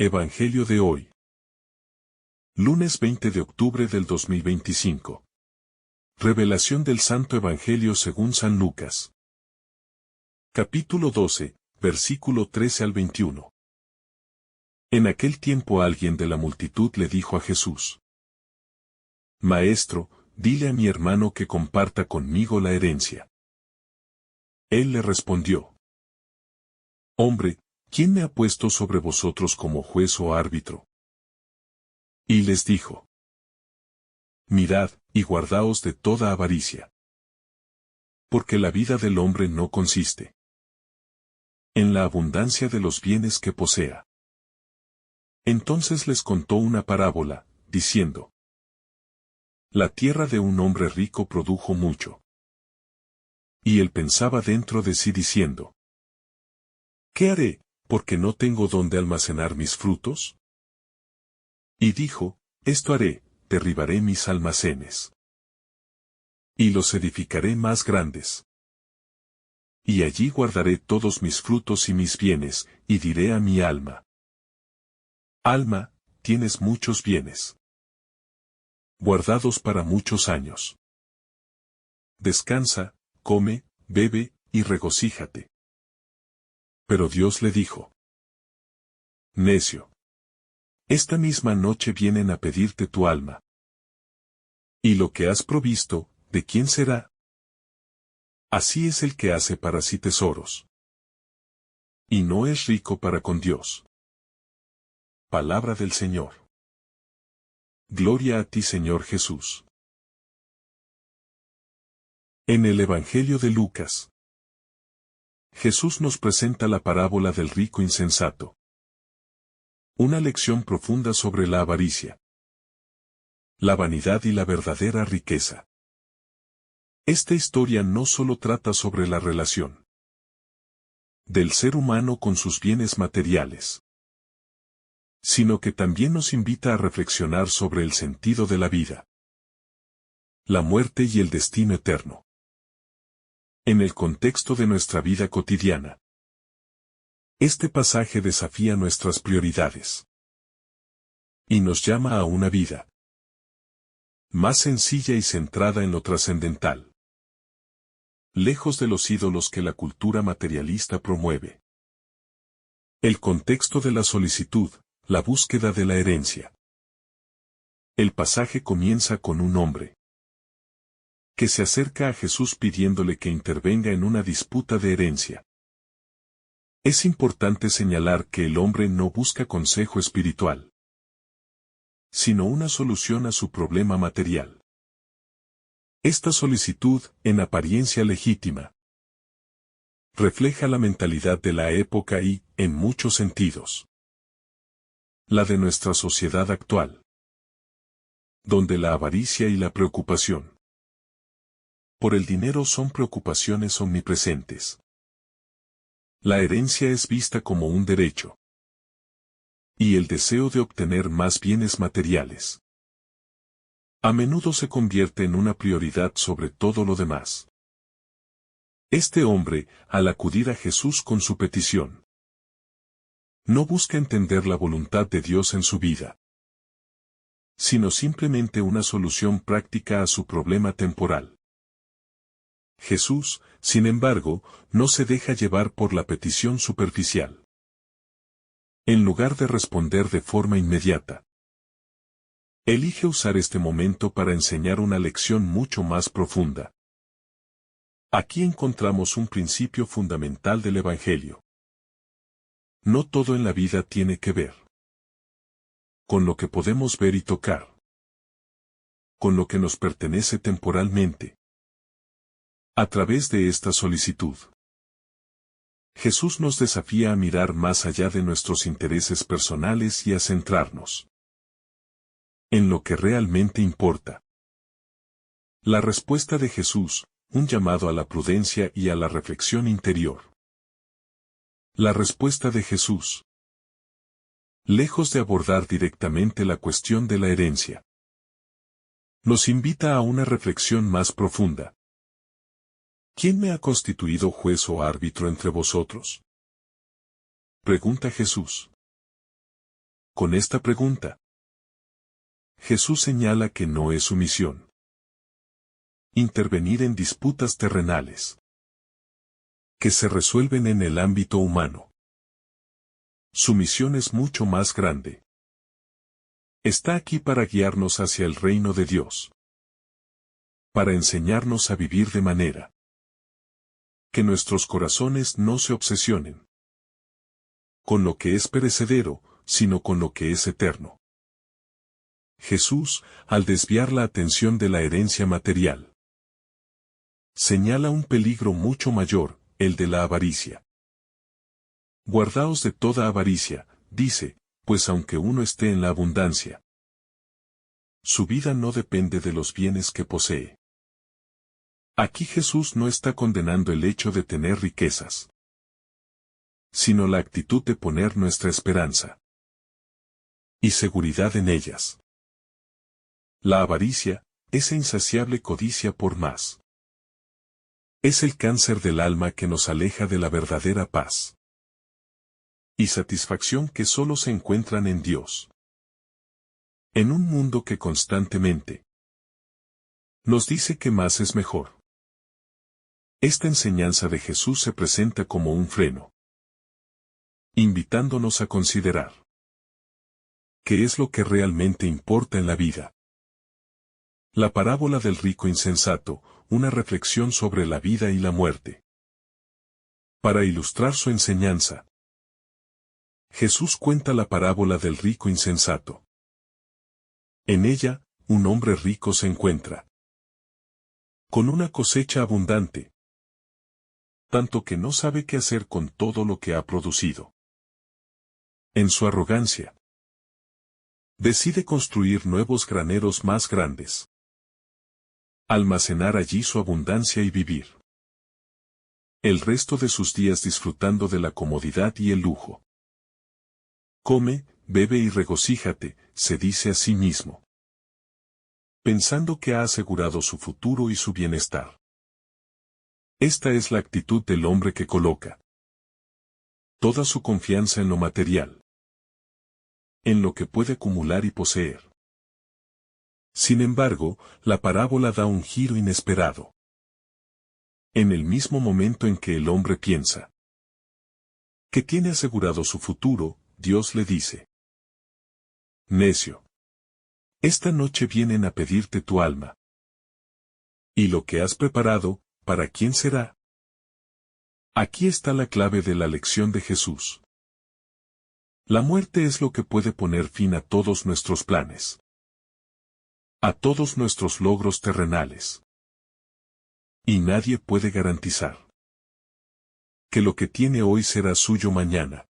Evangelio de hoy. Lunes 20 de octubre del 2025. Revelación del Santo Evangelio según San Lucas. Capítulo 12, versículo 13 al 21. En aquel tiempo alguien de la multitud le dijo a Jesús: Maestro, dile a mi hermano que comparta conmigo la herencia. Él le respondió: Hombre, ¿quién me ha puesto sobre vosotros como juez o árbitro? Y les dijo: Mirad, y guardaos de toda avaricia. Porque la vida del hombre no consiste en la abundancia de los bienes que posea. Entonces les contó una parábola, diciendo: La tierra de un hombre rico produjo mucho. Y él pensaba dentro de sí diciendo: ¿Qué haré, porque no tengo donde almacenar mis frutos? Y dijo: Esto haré, derribaré mis almacenes. Y los edificaré más grandes. Y allí guardaré todos mis frutos y mis bienes, y diré a mi alma: Alma, tienes muchos bienes, guardados para muchos años. Descansa, come, bebe, y regocíjate. Pero Dios le dijo: Necio. Esta misma noche vienen a pedirte tu alma. Y lo que has provisto, ¿de quién será? Así es el que hace para sí tesoros. Y no es rico para con Dios. Palabra del Señor. Gloria a ti, Señor Jesús. En el Evangelio de Lucas, Jesús nos presenta la parábola del rico insensato. Una lección profunda sobre la avaricia, la vanidad y la verdadera riqueza. Esta historia no solo trata sobre la relación del ser humano con sus bienes materiales, sino que también nos invita a reflexionar sobre el sentido de la vida, la muerte y el destino eterno. En el contexto de nuestra vida cotidiana, este pasaje desafía nuestras prioridades y nos llama a una vida más sencilla y centrada en lo trascendental, lejos de los ídolos que la cultura materialista promueve. El contexto de la solicitud, la búsqueda de la herencia. El pasaje comienza con un hombre que se acerca a Jesús pidiéndole que intervenga en una disputa de herencia. Es importante señalar que el hombre no busca consejo espiritual, sino una solución a su problema material. Esta solicitud, en apariencia legítima, refleja la mentalidad de la época y, en muchos sentidos, la de nuestra sociedad actual, donde la avaricia y la preocupación por el dinero son preocupaciones omnipresentes. La herencia es vista como un derecho, y el deseo de obtener más bienes materiales a menudo se convierte en una prioridad sobre todo lo demás. Este hombre, al acudir a Jesús con su petición, no busca entender la voluntad de Dios en su vida, sino simplemente una solución práctica a su problema temporal. Jesús, sin embargo, no se deja llevar por la petición superficial. En lugar de responder de forma inmediata, elige usar este momento para enseñar una lección mucho más profunda. Aquí encontramos un principio fundamental del Evangelio. No todo en la vida tiene que ver con lo que podemos ver y tocar, con lo que nos pertenece temporalmente. A través de esta solicitud, Jesús nos desafía a mirar más allá de nuestros intereses personales y a centrarnos en lo que realmente importa. La respuesta de Jesús, un llamado a la prudencia y a la reflexión interior. La respuesta de Jesús, lejos de abordar directamente la cuestión de la herencia, nos invita a una reflexión más profunda. ¿Quién me ha constituido juez o árbitro entre vosotros? Pregunta Jesús. Con esta pregunta, Jesús señala que no es su misión intervenir en disputas terrenales que se resuelven en el ámbito humano. Su misión es mucho más grande. Está aquí para guiarnos hacia el reino de Dios, para enseñarnos a vivir de manera que nuestros corazones no se obsesionen con lo que es perecedero, sino con lo que es eterno. Jesús, al desviar la atención de la herencia material, señala un peligro mucho mayor, el de la avaricia. Guardaos de toda avaricia, dice, pues aunque uno esté en la abundancia, su vida no depende de los bienes que posee. Aquí Jesús no está condenando el hecho de tener riquezas, sino la actitud de poner nuestra esperanza y seguridad en ellas. La avaricia, esa insaciable codicia por más, es el cáncer del alma que nos aleja de la verdadera paz y satisfacción que solo se encuentran en Dios. En un mundo que constantemente nos dice que más es mejor, esta enseñanza de Jesús se presenta como un freno, invitándonos a considerar qué es lo que realmente importa en la vida. La parábola del rico insensato, una reflexión sobre la vida y la muerte. Para ilustrar su enseñanza, Jesús cuenta la parábola del rico insensato. En ella, un hombre rico se encuentra con una cosecha abundante, tanto que no sabe qué hacer con todo lo que ha producido. En su arrogancia, decide construir nuevos graneros más grandes, almacenar allí su abundancia y vivir el resto de sus días disfrutando de la comodidad y el lujo. Come, bebe y regocíjate, se dice a sí mismo, pensando que ha asegurado su futuro y su bienestar. Esta es la actitud del hombre que coloca toda su confianza en lo material, en lo que puede acumular y poseer. Sin embargo, la parábola da un giro inesperado. En el mismo momento en que el hombre piensa que tiene asegurado su futuro, Dios le dice: necio, esta noche vienen a pedirte tu alma. ¿Y lo que has preparado, para quién será? Aquí está la clave de la lección de Jesús. La muerte es lo que puede poner fin a todos nuestros planes, a todos nuestros logros terrenales. Y nadie puede garantizar que lo que tiene hoy será suyo mañana.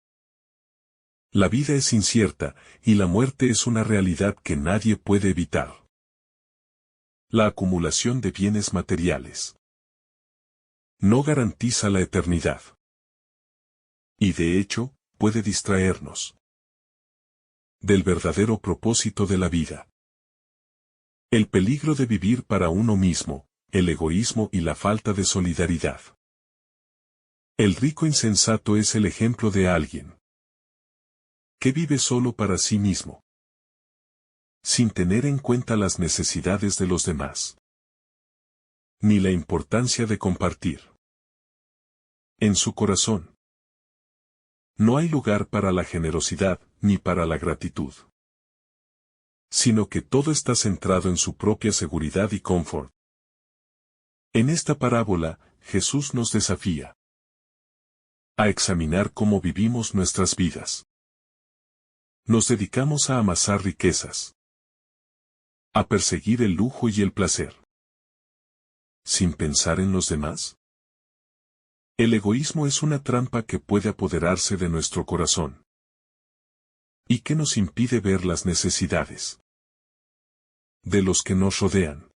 La vida es incierta, y la muerte es una realidad que nadie puede evitar. La acumulación de bienes materiales no garantiza la eternidad. Y de hecho, puede distraernos del verdadero propósito de la vida. El peligro de vivir para uno mismo, el egoísmo y la falta de solidaridad. El rico insensato es el ejemplo de alguien que vive solo para sí mismo, sin tener en cuenta las necesidades de los demás, ni la importancia de compartir. En su corazón no hay lugar para la generosidad ni para la gratitud, sino que todo está centrado en su propia seguridad y confort. En esta parábola, Jesús nos desafía a examinar cómo vivimos nuestras vidas. Nos dedicamos a amasar riquezas, a perseguir el lujo y el placer, sin pensar en los demás. El egoísmo es una trampa que puede apoderarse de nuestro corazón y que nos impide ver las necesidades de los que nos rodean.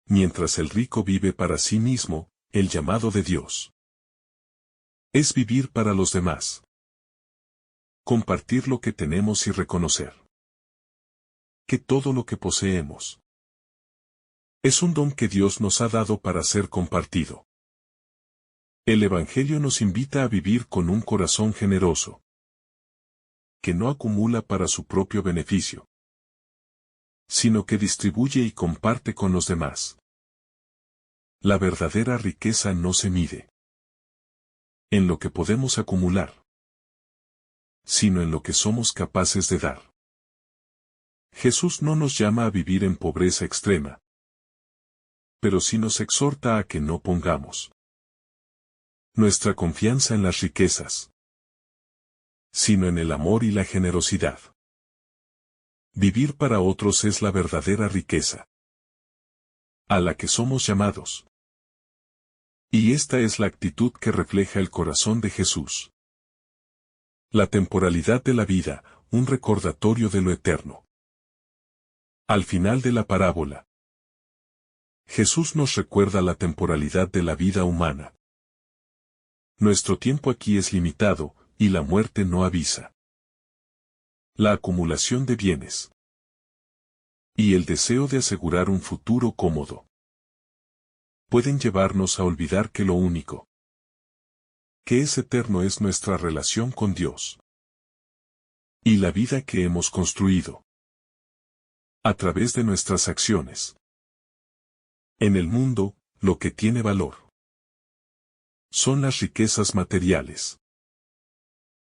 Mientras el rico vive para sí mismo, el llamado de Dios es vivir para los demás, compartir lo que tenemos y reconocer que todo lo que poseemos es un don que Dios nos ha dado para ser compartido. El Evangelio nos invita a vivir con un corazón generoso, que no acumula para su propio beneficio, sino que distribuye y comparte con los demás. La verdadera riqueza no se mide en lo que podemos acumular, sino en lo que somos capaces de dar. Jesús no nos llama a vivir en pobreza extrema, pero sí nos exhorta a que no pongamos nuestra confianza en las riquezas, sino en el amor y la generosidad. Vivir para otros es la verdadera riqueza a la que somos llamados. Y esta es la actitud que refleja el corazón de Jesús. La temporalidad de la vida, un recordatorio de lo eterno. Al final de la parábola, Jesús nos recuerda la temporalidad de la vida humana. Nuestro tiempo aquí es limitado, y la muerte no avisa. La acumulación de bienes y el deseo de asegurar un futuro cómodo pueden llevarnos a olvidar que lo único que es eterno es nuestra relación con Dios y la vida que hemos construido a través de nuestras acciones. En el mundo, lo que tiene valor son las riquezas materiales.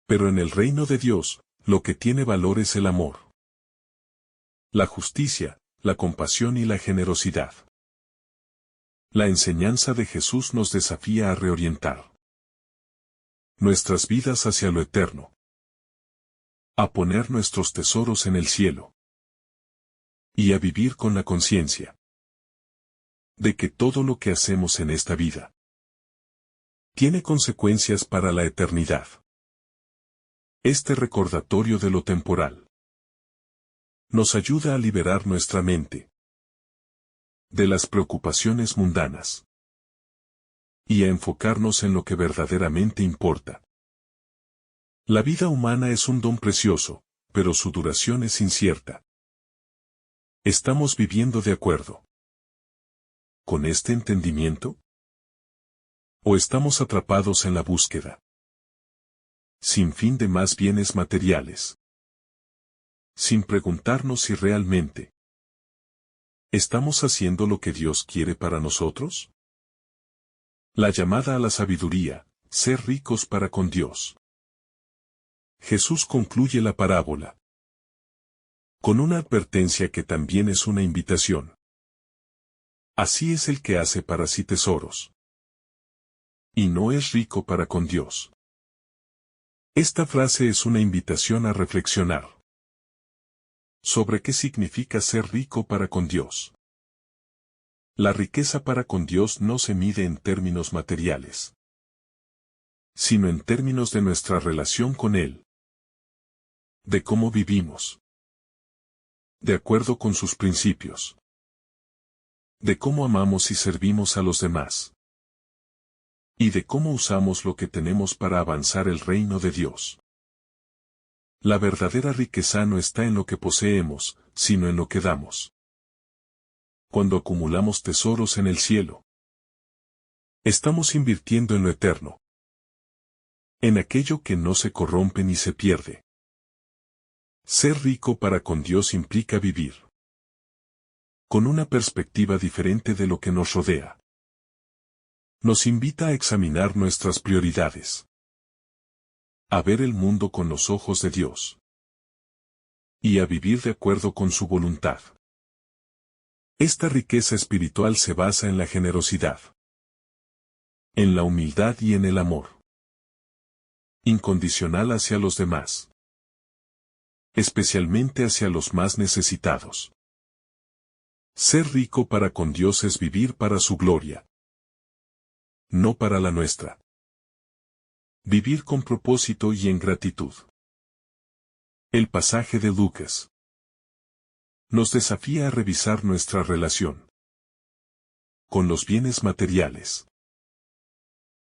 Pero en el reino de Dios, lo que tiene valor es el amor, la justicia, la compasión y la generosidad. La enseñanza de Jesús nos desafía a reorientar nuestras vidas hacia lo eterno, a poner nuestros tesoros en el cielo y a vivir con la conciencia de que todo lo que hacemos en esta vida tiene consecuencias para la eternidad. Este recordatorio de lo temporal nos ayuda a liberar nuestra mente de las preocupaciones mundanas y a enfocarnos en lo que verdaderamente importa. La vida humana es un don precioso, pero su duración es incierta. ¿Estamos viviendo de acuerdo con este entendimiento? ¿O estamos atrapados en la búsqueda sin fin de más bienes materiales, sin preguntarnos si realmente estamos haciendo lo que Dios quiere para nosotros? La llamada a la sabiduría, ser ricos para con Dios. Jesús concluye la parábola con una advertencia que también es una invitación. Así es el que hace para sí tesoros y no es rico para con Dios. Esta frase es una invitación a reflexionar sobre qué significa ser rico para con Dios. La riqueza para con Dios no se mide en términos materiales, sino en términos de nuestra relación con Él, de cómo vivimos de acuerdo con sus principios, de cómo amamos y servimos a los demás, y de cómo usamos lo que tenemos para avanzar el reino de Dios. La verdadera riqueza no está en lo que poseemos, sino en lo que damos. Cuando acumulamos tesoros en el cielo, estamos invirtiendo en lo eterno, en aquello que no se corrompe ni se pierde. Ser rico para con Dios implica vivir con una perspectiva diferente de lo que nos rodea. Nos invita a examinar nuestras prioridades, a ver el mundo con los ojos de Dios y a vivir de acuerdo con su voluntad. Esta riqueza espiritual se basa en la generosidad, en la humildad y en el amor incondicional hacia los demás, especialmente hacia los más necesitados. Ser rico para con Dios es vivir para su gloria, no para la nuestra. Vivir con propósito y en gratitud. El pasaje de Lucas nos desafía a revisar nuestra relación con los bienes materiales.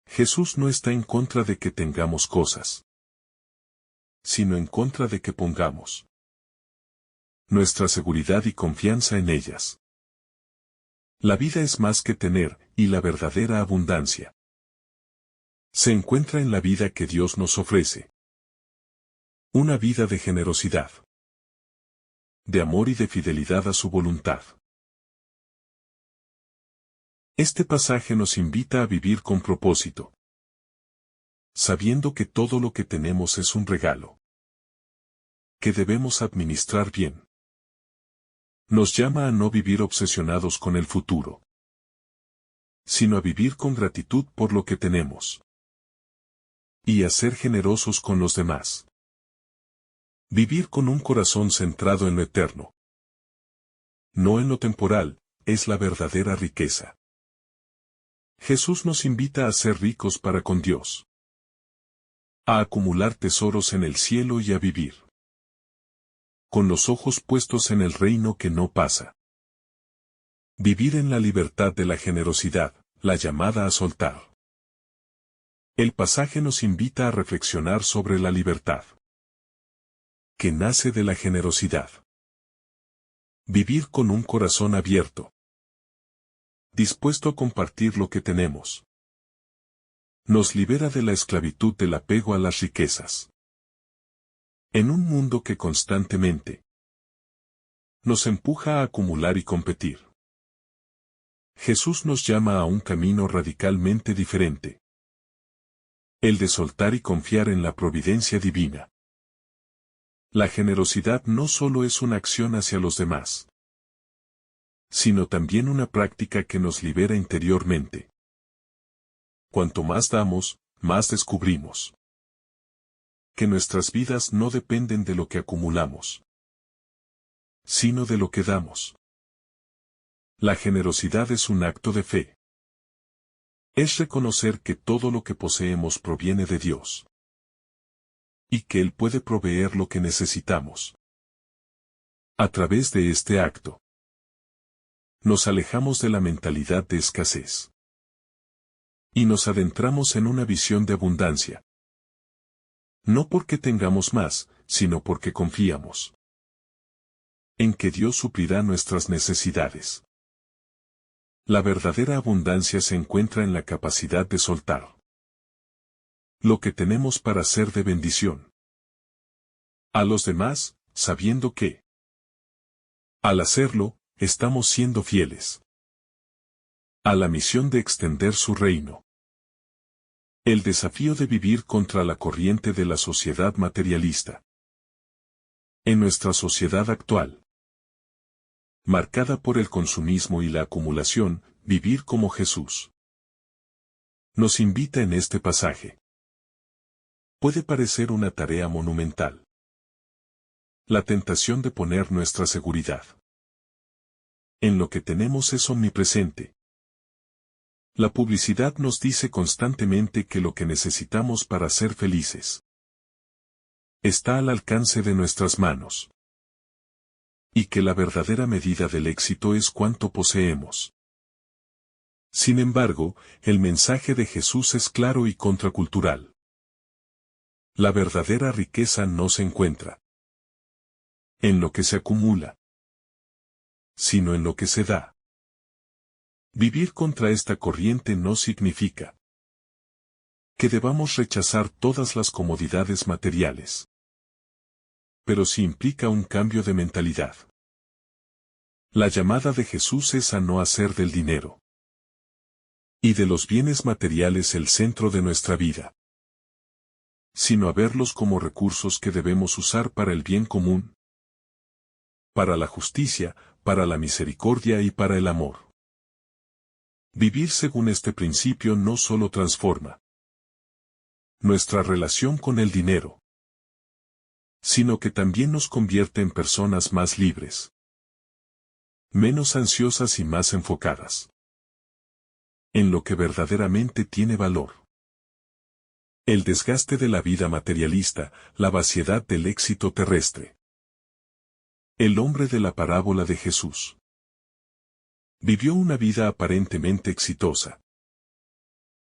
Jesús no está en contra de que tengamos cosas, sino en contra de que pongamos nuestra seguridad y confianza en ellas. La vida es más que tener, y la verdadera abundancia se encuentra en la vida que Dios nos ofrece. Una vida de generosidad, de amor y de fidelidad a su voluntad. Este pasaje nos invita a vivir con propósito, sabiendo que todo lo que tenemos es un regalo, que debemos administrar bien. Nos llama a no vivir obsesionados con el futuro, sino a vivir con gratitud por lo que tenemos, y a ser generosos con los demás. Vivir con un corazón centrado en lo eterno, no en lo temporal, es la verdadera riqueza. Jesús nos invita a ser ricos para con Dios, a acumular tesoros en el cielo y a vivir con los ojos puestos en el reino que no pasa. Vivir en la libertad de la generosidad, la llamada a soltar. El pasaje nos invita a reflexionar sobre la libertad, que nace de la generosidad. Vivir con un corazón abierto, dispuesto a compartir lo que tenemos, nos libera de la esclavitud del apego a las riquezas. En un mundo que constantemente nos empuja a acumular y competir, Jesús nos llama a un camino radicalmente diferente. El de soltar y confiar en la providencia divina. La generosidad no solo es una acción hacia los demás, sino también una práctica que nos libera interiormente. Cuanto más damos, más descubrimos que nuestras vidas no dependen de lo que acumulamos, sino de lo que damos. La generosidad es un acto de fe. Es reconocer que todo lo que poseemos proviene de Dios, y que Él puede proveer lo que necesitamos. A través de este acto, nos alejamos de la mentalidad de escasez, y nos adentramos en una visión de abundancia. No porque tengamos más, sino porque confiamos en que Dios suplirá nuestras necesidades. La verdadera abundancia se encuentra en la capacidad de soltar lo que tenemos para ser de bendición a los demás, sabiendo que, al hacerlo, estamos siendo fieles a la misión de extender su reino. El desafío de vivir contra la corriente de la sociedad materialista. En nuestra sociedad actual, marcada por el consumismo y la acumulación, vivir como Jesús nos invita en este pasaje. Puede parecer una tarea monumental. La tentación de poner nuestra seguridad en lo que tenemos es omnipresente. La publicidad nos dice constantemente que lo que necesitamos para ser felices está al alcance de nuestras manos, y que la verdadera medida del éxito es cuánto poseemos. Sin embargo, el mensaje de Jesús es claro y contracultural. La verdadera riqueza no se encuentra en lo que se acumula, sino en lo que se da. Vivir contra esta corriente no significa que debamos rechazar todas las comodidades materiales, pero sí implica un cambio de mentalidad. La llamada de Jesús es a no hacer del dinero y de los bienes materiales el centro de nuestra vida, sino a verlos como recursos que debemos usar para el bien común, para la justicia, para la misericordia y para el amor. Vivir según este principio no solo transforma nuestra relación con el dinero, sino que también nos convierte en personas más libres, menos ansiosas y más enfocadas en lo que verdaderamente tiene valor. El desgaste de la vida materialista, la vaciedad del éxito terrestre. El hombre de la parábola de Jesús vivió una vida aparentemente exitosa.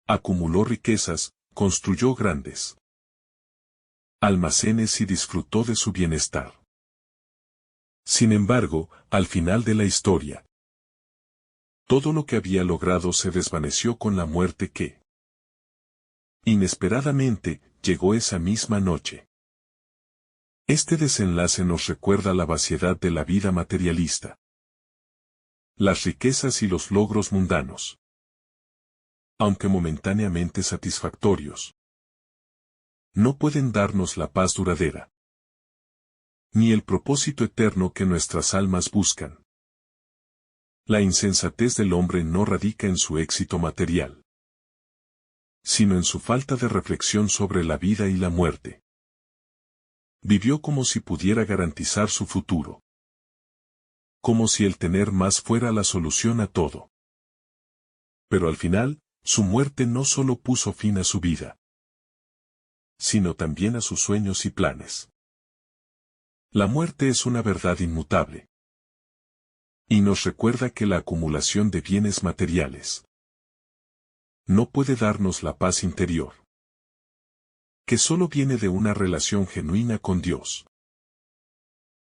Acumuló riquezas, construyó grandes almacenes y disfrutó de su bienestar. Sin embargo, al final de la historia, todo lo que había logrado se desvaneció con la muerte que, inesperadamente, llegó esa misma noche. Este desenlace nos recuerda la vaciedad de la vida materialista. Las riquezas y los logros mundanos, aunque momentáneamente satisfactorios, no pueden darnos la paz duradera, ni el propósito eterno que nuestras almas buscan. La insensatez del hombre no radica en su éxito material, sino en su falta de reflexión sobre la vida y la muerte. Vivió como si pudiera garantizar su futuro, como si el tener más fuera la solución a todo. Pero al final, su muerte no solo puso fin a su vida, sino también a sus sueños y planes. La muerte es una verdad inmutable, y nos recuerda que la acumulación de bienes materiales no puede darnos la paz interior, que solo viene de una relación genuina con Dios.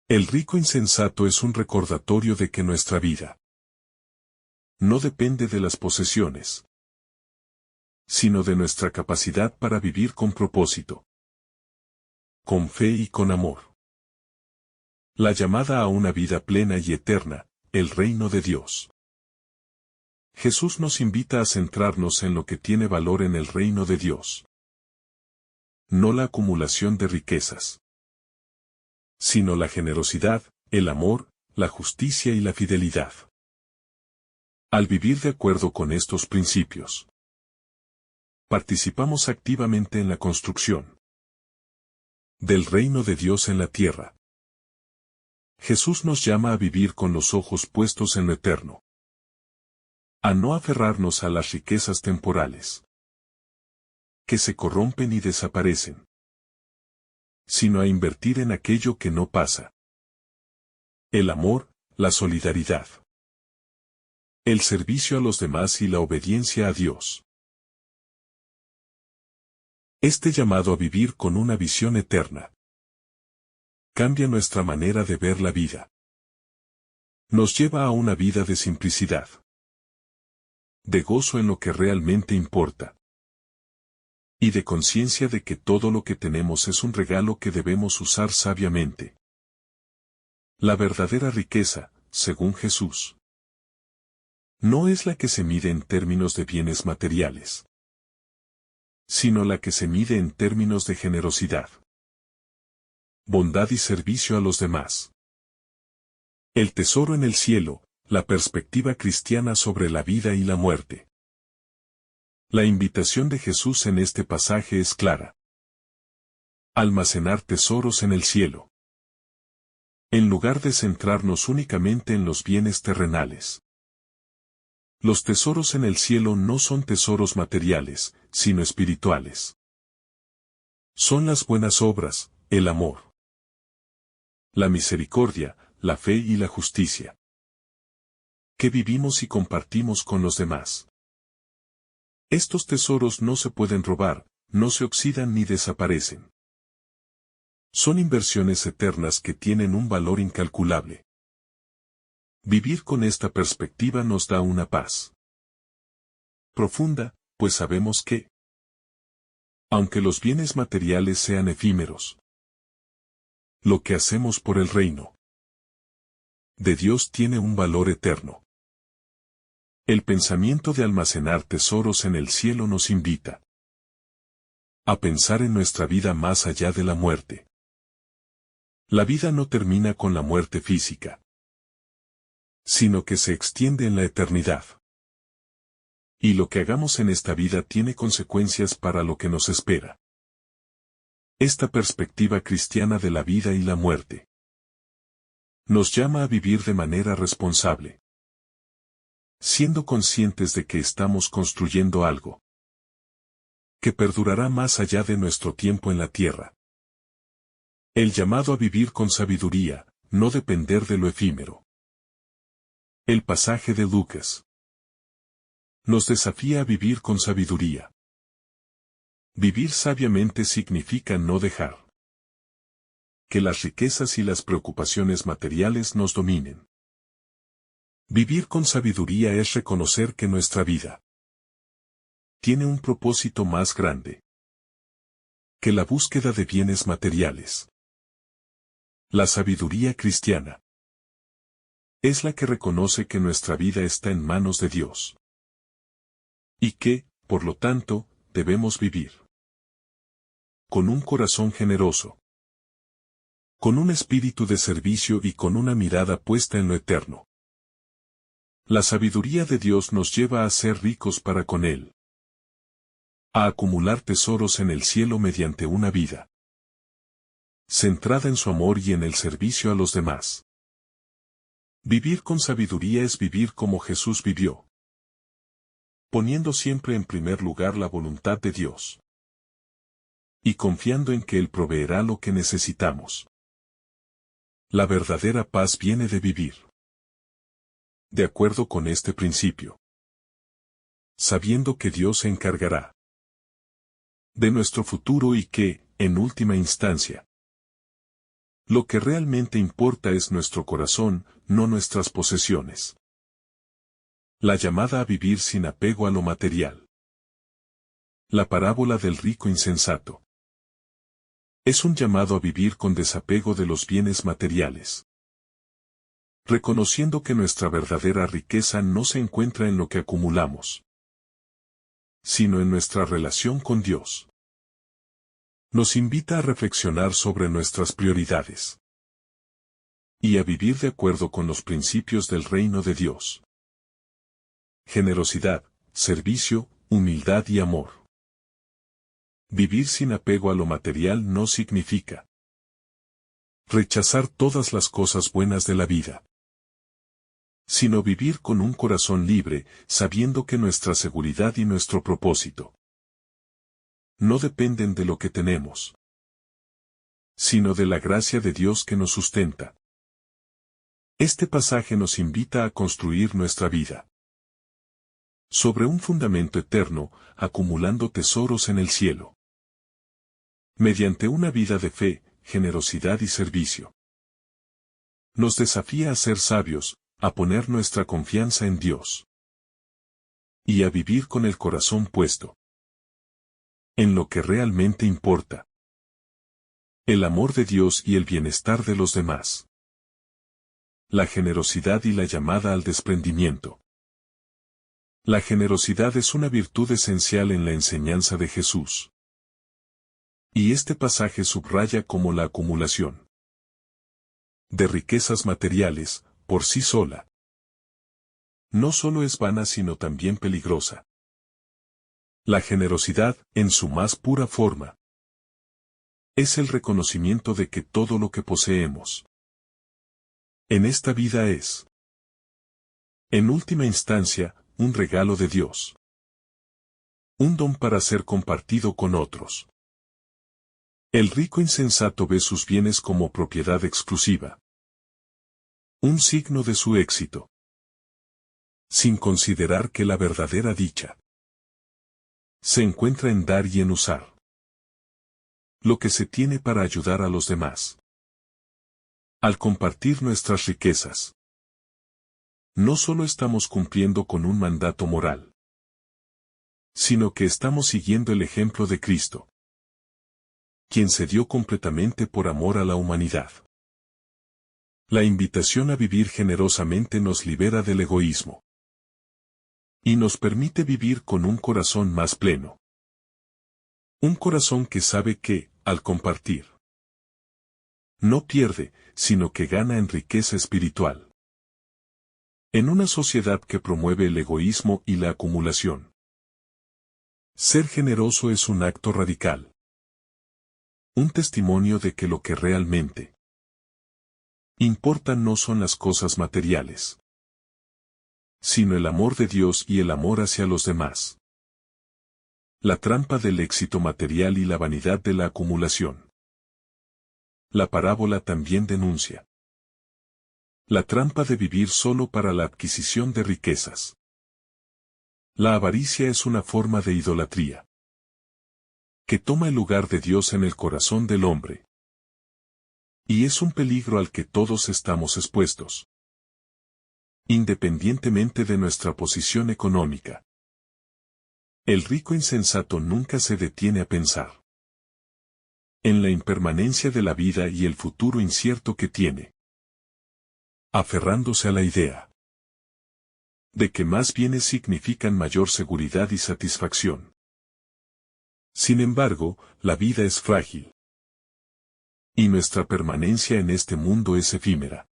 El rico insensato es un recordatorio de que nuestra vida no depende de las posesiones, sino de nuestra capacidad para vivir con propósito, con fe y con amor. La llamada a una vida plena y eterna, el reino de Dios. Jesús nos invita a centrarnos en lo que tiene valor en el reino de Dios. No la acumulación de riquezas, sino la generosidad, el amor, la justicia y la fidelidad. Al vivir de acuerdo con estos principios, participamos activamente en la construcción del reino de Dios en la tierra. Jesús nos llama a vivir con los ojos puestos en lo eterno, a no aferrarnos a las riquezas temporales, que se corrompen y desaparecen, sino a invertir en aquello que no pasa. El amor, la solidaridad, el servicio a los demás y la obediencia a Dios. Este llamado a vivir con una visión eterna cambia nuestra manera de ver la vida. Nos lleva a una vida de simplicidad, de gozo en lo que realmente importa, y de conciencia de que todo lo que tenemos es un regalo que debemos usar sabiamente. La verdadera riqueza, según Jesús, no es la que se mide en términos de bienes materiales, sino la que se mide en términos de generosidad, bondad y servicio a los demás. El tesoro en el cielo, la perspectiva cristiana sobre la vida y la muerte. La invitación de Jesús en este pasaje es clara. Almacenar tesoros en el cielo, en lugar de centrarnos únicamente en los bienes terrenales. Los tesoros en el cielo no son tesoros materiales, sino espirituales. Son las buenas obras, el amor, la misericordia, la fe y la justicia, que vivimos y compartimos con los demás. Estos tesoros no se pueden robar, no se oxidan ni desaparecen. Son inversiones eternas que tienen un valor incalculable. Vivir con esta perspectiva nos da una paz profunda, pues sabemos que, aunque los bienes materiales sean efímeros, lo que hacemos por el reino de Dios tiene un valor eterno. El pensamiento de almacenar tesoros en el cielo nos invita a pensar en nuestra vida más allá de la muerte. La vida no termina con la muerte física, sino que se extiende en la eternidad. Y lo que hagamos en esta vida tiene consecuencias para lo que nos espera. Esta perspectiva cristiana de la vida y la muerte nos llama a vivir de manera responsable, siendo conscientes de que estamos construyendo algo que perdurará más allá de nuestro tiempo en la tierra. El llamado a vivir con sabiduría, no depender de lo efímero. El pasaje de Lucas nos desafía a vivir con sabiduría. Vivir sabiamente significa no dejar que las riquezas y las preocupaciones materiales nos dominen. Vivir con sabiduría es reconocer que nuestra vida tiene un propósito más grande que la búsqueda de bienes materiales. La sabiduría cristiana es la que reconoce que nuestra vida está en manos de Dios. Y que, por lo tanto, debemos vivir con un corazón generoso, con un espíritu de servicio y con una mirada puesta en lo eterno. La sabiduría de Dios nos lleva a ser ricos para con Él, a acumular tesoros en el cielo mediante una vida centrada en su amor y en el servicio a los demás. Vivir con sabiduría es vivir como Jesús vivió, poniendo siempre en primer lugar la voluntad de Dios y confiando en que Él proveerá lo que necesitamos. La verdadera paz viene de vivir de acuerdo con este principio, sabiendo que Dios se encargará de nuestro futuro y que, en última instancia, lo que realmente importa es nuestro corazón, no nuestras posesiones. La llamada a vivir sin apego a lo material. La parábola del rico insensato es un llamado a vivir con desapego de los bienes materiales, reconociendo que nuestra verdadera riqueza no se encuentra en lo que acumulamos, sino en nuestra relación con Dios. Nos invita a reflexionar sobre nuestras prioridades y a vivir de acuerdo con los principios del reino de Dios. Generosidad, servicio, humildad y amor. Vivir sin apego a lo material no significa rechazar todas las cosas buenas de la vida, sino vivir con un corazón libre, sabiendo que nuestra seguridad y nuestro propósito no dependen de lo que tenemos, sino de la gracia de Dios que nos sustenta. Este pasaje nos invita a construir nuestra vida sobre un fundamento eterno, acumulando tesoros en el cielo, mediante una vida de fe, generosidad y servicio. Nos desafía a ser sabios, a poner nuestra confianza en Dios y a vivir con el corazón puesto en lo que realmente importa: el amor de Dios y el bienestar de los demás. La generosidad y la llamada al desprendimiento. La generosidad es una virtud esencial en la enseñanza de Jesús. Y este pasaje subraya cómo la acumulación de riquezas materiales, por sí sola, no solo es vana sino también peligrosa. La generosidad, en su más pura forma, es el reconocimiento de que todo lo que poseemos en esta vida es, en última instancia, un regalo de Dios. Un don para ser compartido con otros. El rico insensato ve sus bienes como propiedad exclusiva, un signo de su éxito, sin considerar que la verdadera dicha se encuentra en dar y en usar lo que se tiene para ayudar a los demás. Al compartir nuestras riquezas, no solo estamos cumpliendo con un mandato moral, sino que estamos siguiendo el ejemplo de Cristo, quien se dio completamente por amor a la humanidad. La invitación a vivir generosamente nos libera del egoísmo y nos permite vivir con un corazón más pleno. Un corazón que sabe que, al compartir, no pierde, sino que gana en riqueza espiritual. En una sociedad que promueve el egoísmo y la acumulación, ser generoso es un acto radical. Un testimonio de que lo que realmente importa no son las cosas materiales, sino el amor de Dios y el amor hacia los demás. La trampa del éxito material y la vanidad de la acumulación. La parábola también denuncia la trampa de vivir solo para la adquisición de riquezas. La avaricia es una forma de idolatría que toma el lugar de Dios en el corazón del hombre. Y es un peligro al que todos estamos expuestos, independientemente de nuestra posición económica. El rico insensato nunca se detiene a pensar En la impermanencia de la vida y el futuro incierto que tiene. Aferrándose a la idea de que más bienes significan mayor seguridad y satisfacción. Sin embargo, la vida es frágil. Y nuestra permanencia en este mundo es efímera.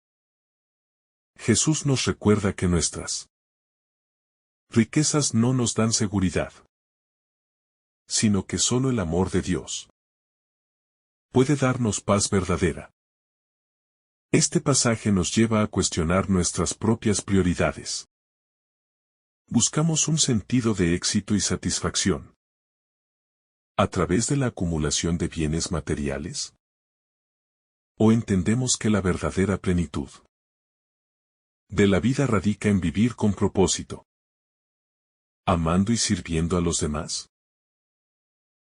Jesús nos recuerda que nuestras riquezas no nos dan seguridad, sino que solo el amor de Dios puede darnos paz verdadera. Este pasaje nos lleva a cuestionar nuestras propias prioridades. Buscamos un sentido de éxito y satisfacción a través de la acumulación de bienes materiales. ¿O entendemos que la verdadera plenitud de la vida radica en vivir con propósito, amando y sirviendo a los demás?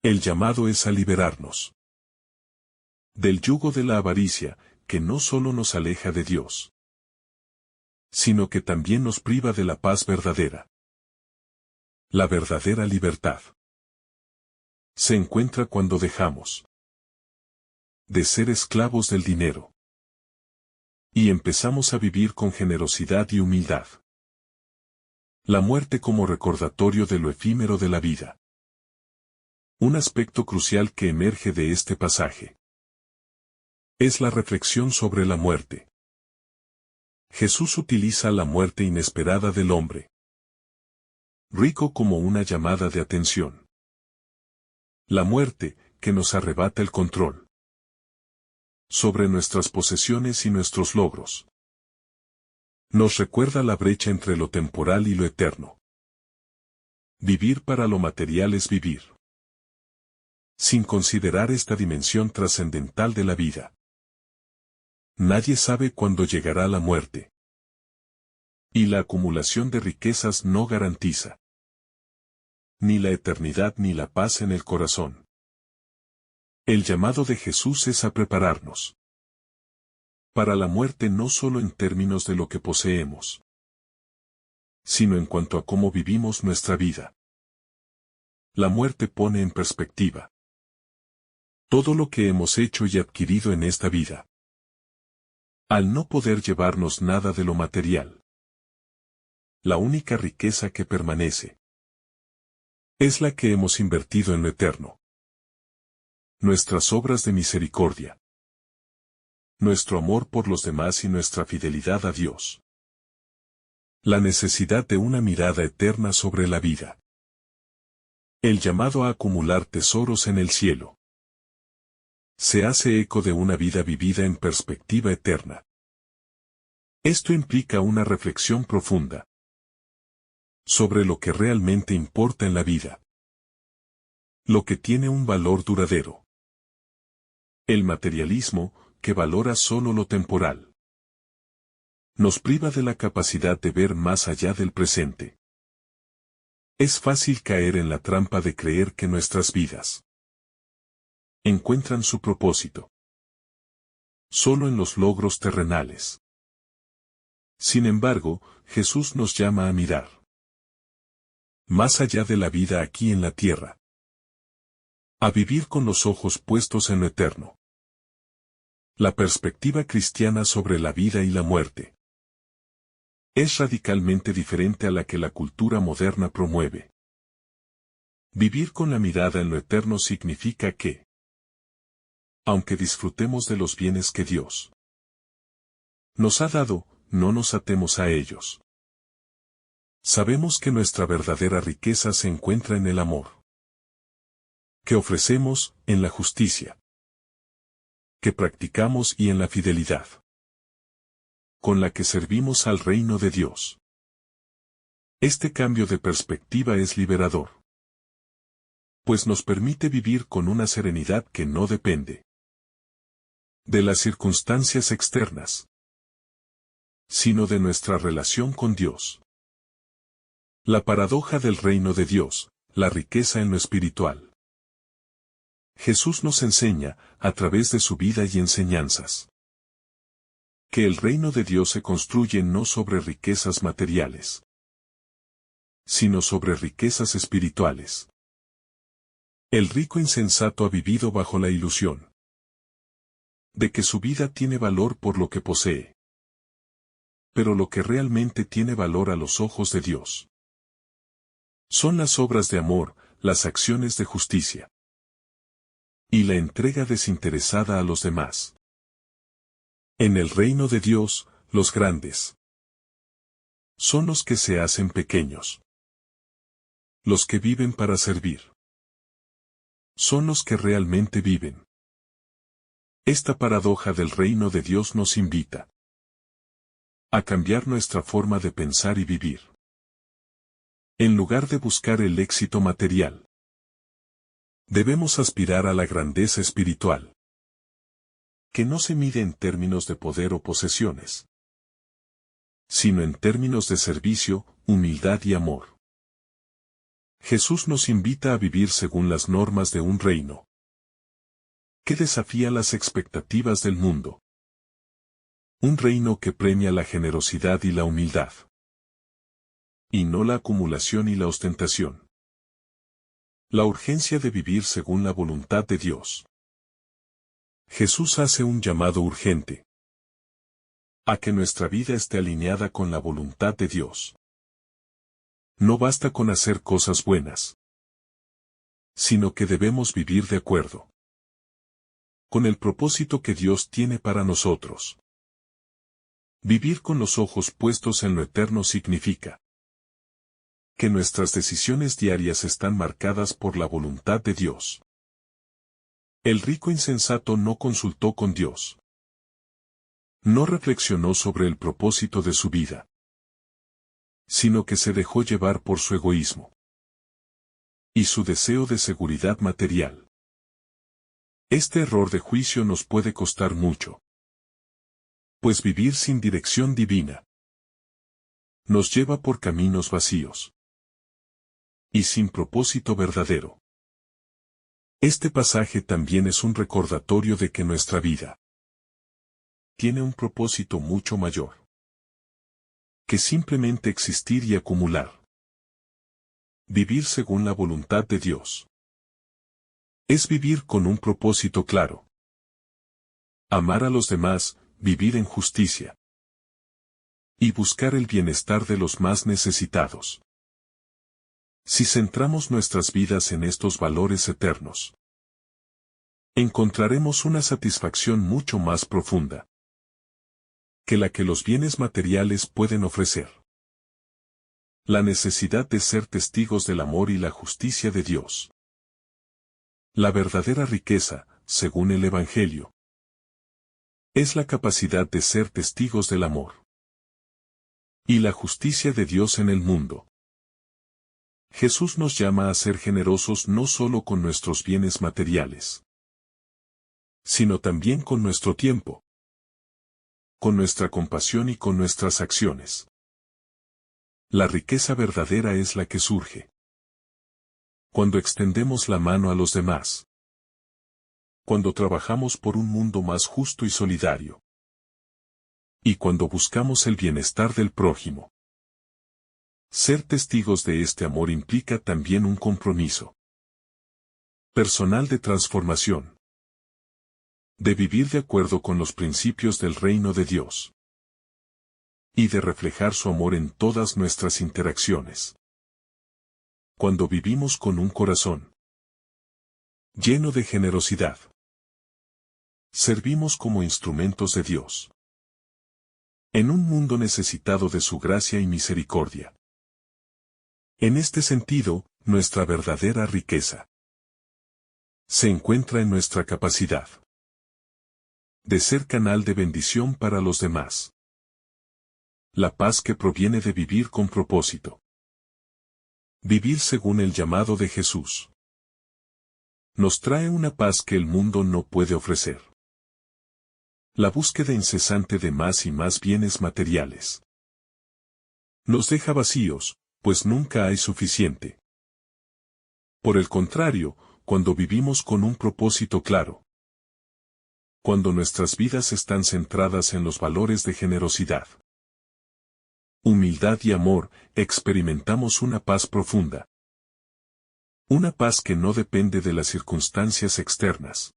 El llamado es a liberarnos del yugo de la avaricia, que no solo nos aleja de Dios, sino que también nos priva de la paz verdadera. La verdadera libertad se encuentra cuando dejamos de ser esclavos del dinero y empezamos a vivir con generosidad y humildad. La muerte como recordatorio de lo efímero de la vida. Un aspecto crucial que emerge de este pasaje es la reflexión sobre la muerte. Jesús utiliza la muerte inesperada del hombre rico como una llamada de atención. La muerte, que nos arrebata el control sobre nuestras posesiones y nuestros logros. Nos recuerda la brecha entre lo temporal y lo eterno. Vivir para lo material es vivir sin considerar esta dimensión trascendental de la vida. Nadie sabe cuándo llegará la muerte. Y la acumulación de riquezas no garantiza ni la eternidad ni la paz en el corazón. El llamado de Jesús es a prepararnos para la muerte no solo en términos de lo que poseemos, sino en cuanto a cómo vivimos nuestra vida. La muerte pone en perspectiva todo lo que hemos hecho y adquirido en esta vida. Al no poder llevarnos nada de lo material, la única riqueza que permanece es la que hemos invertido en lo eterno. Nuestras obras de misericordia, nuestro amor por los demás y nuestra fidelidad a Dios. La necesidad de una mirada eterna sobre la vida. El llamado a acumular tesoros en el cielo. Se hace eco de una vida vivida en perspectiva eterna. Esto implica una reflexión profunda sobre lo que realmente importa en la vida. Lo que tiene un valor duradero. El materialismo, que valora solo lo temporal, nos priva de la capacidad de ver más allá del presente. Es fácil caer en la trampa de creer que nuestras vidas encuentran su propósito solo en los logros terrenales. Sin embargo, Jesús nos llama a mirar más allá de la vida aquí en la tierra. A vivir con los ojos puestos en lo eterno. La perspectiva cristiana sobre la vida y la muerte es radicalmente diferente a la que la cultura moderna promueve. Vivir con la mirada en lo eterno significa que, aunque disfrutemos de los bienes que Dios nos ha dado, no nos atemos a ellos. Sabemos que nuestra verdadera riqueza se encuentra en el amor que ofrecemos, en la justicia que practicamos y en la fidelidad con la que servimos al reino de Dios. Este cambio de perspectiva es liberador, pues nos permite vivir con una serenidad que no depende de las circunstancias externas, sino de nuestra relación con Dios. La paradoja del reino de Dios, la riqueza en lo espiritual. Jesús nos enseña, a través de su vida y enseñanzas, que el reino de Dios se construye no sobre riquezas materiales, sino sobre riquezas espirituales. El rico insensato ha vivido bajo la ilusión De que su vida tiene valor por lo que posee. Pero lo que realmente tiene valor a los ojos de Dios son las obras de amor, las acciones de justicia y la entrega desinteresada a los demás. En el reino de Dios, los grandes son los que se hacen pequeños. Los que viven para servir son los que realmente viven. Esta paradoja del reino de Dios nos invita a cambiar nuestra forma de pensar y vivir. En lugar de buscar el éxito material, debemos aspirar a la grandeza espiritual, que no se mide en términos de poder o posesiones, sino en términos de servicio, humildad y amor. Jesús nos invita a vivir según las normas de un reino que desafía las expectativas del mundo. Un reino que premia la generosidad y la humildad, y no la acumulación y la ostentación. La urgencia de vivir según la voluntad de Dios. Jesús hace un llamado urgente a que nuestra vida esté alineada con la voluntad de Dios. No basta con hacer cosas buenas, sino que debemos vivir de acuerdo con el propósito que Dios tiene para nosotros. Vivir con los ojos puestos en lo eterno significa que nuestras decisiones diarias están marcadas por la voluntad de Dios. El rico insensato no consultó con Dios. No reflexionó sobre el propósito de su vida, sino que se dejó llevar por su egoísmo y su deseo de seguridad material. Este error de juicio nos puede costar mucho, pues vivir sin dirección divina nos lleva por caminos vacíos y sin propósito verdadero. Este pasaje también es un recordatorio de que nuestra vida tiene un propósito mucho mayor que simplemente existir y acumular. Vivir según la voluntad de Dios es vivir con un propósito claro. Amar a los demás, vivir en justicia y buscar el bienestar de los más necesitados. Si centramos nuestras vidas en estos valores eternos, encontraremos una satisfacción mucho más profunda que la que los bienes materiales pueden ofrecer. La necesidad de ser testigos del amor y la justicia de Dios. La verdadera riqueza, según el Evangelio, es la capacidad de ser testigos del amor y la justicia de Dios en el mundo. Jesús nos llama a ser generosos no solo con nuestros bienes materiales, sino también con nuestro tiempo, con nuestra compasión y con nuestras acciones. La riqueza verdadera es la que surge cuando extendemos la mano a los demás, cuando trabajamos por un mundo más justo y solidario, y cuando buscamos el bienestar del prójimo. Ser testigos de este amor implica también un compromiso personal de transformación, de vivir de acuerdo con los principios del reino de Dios, y de reflejar su amor en todas nuestras interacciones. Cuando vivimos con un corazón lleno de generosidad, servimos como instrumentos de Dios en un mundo necesitado de su gracia y misericordia. En este sentido, nuestra verdadera riqueza se encuentra en nuestra capacidad de ser canal de bendición para los demás. La paz que proviene de vivir con propósito. Vivir según el llamado de Jesús nos trae una paz que el mundo no puede ofrecer. La búsqueda incesante de más y más bienes materiales nos deja vacíos, pues nunca hay suficiente. Por el contrario, cuando vivimos con un propósito claro, cuando nuestras vidas están centradas en los valores de generosidad, humildad y amor, experimentamos una paz profunda. Una paz que no depende de las circunstancias externas,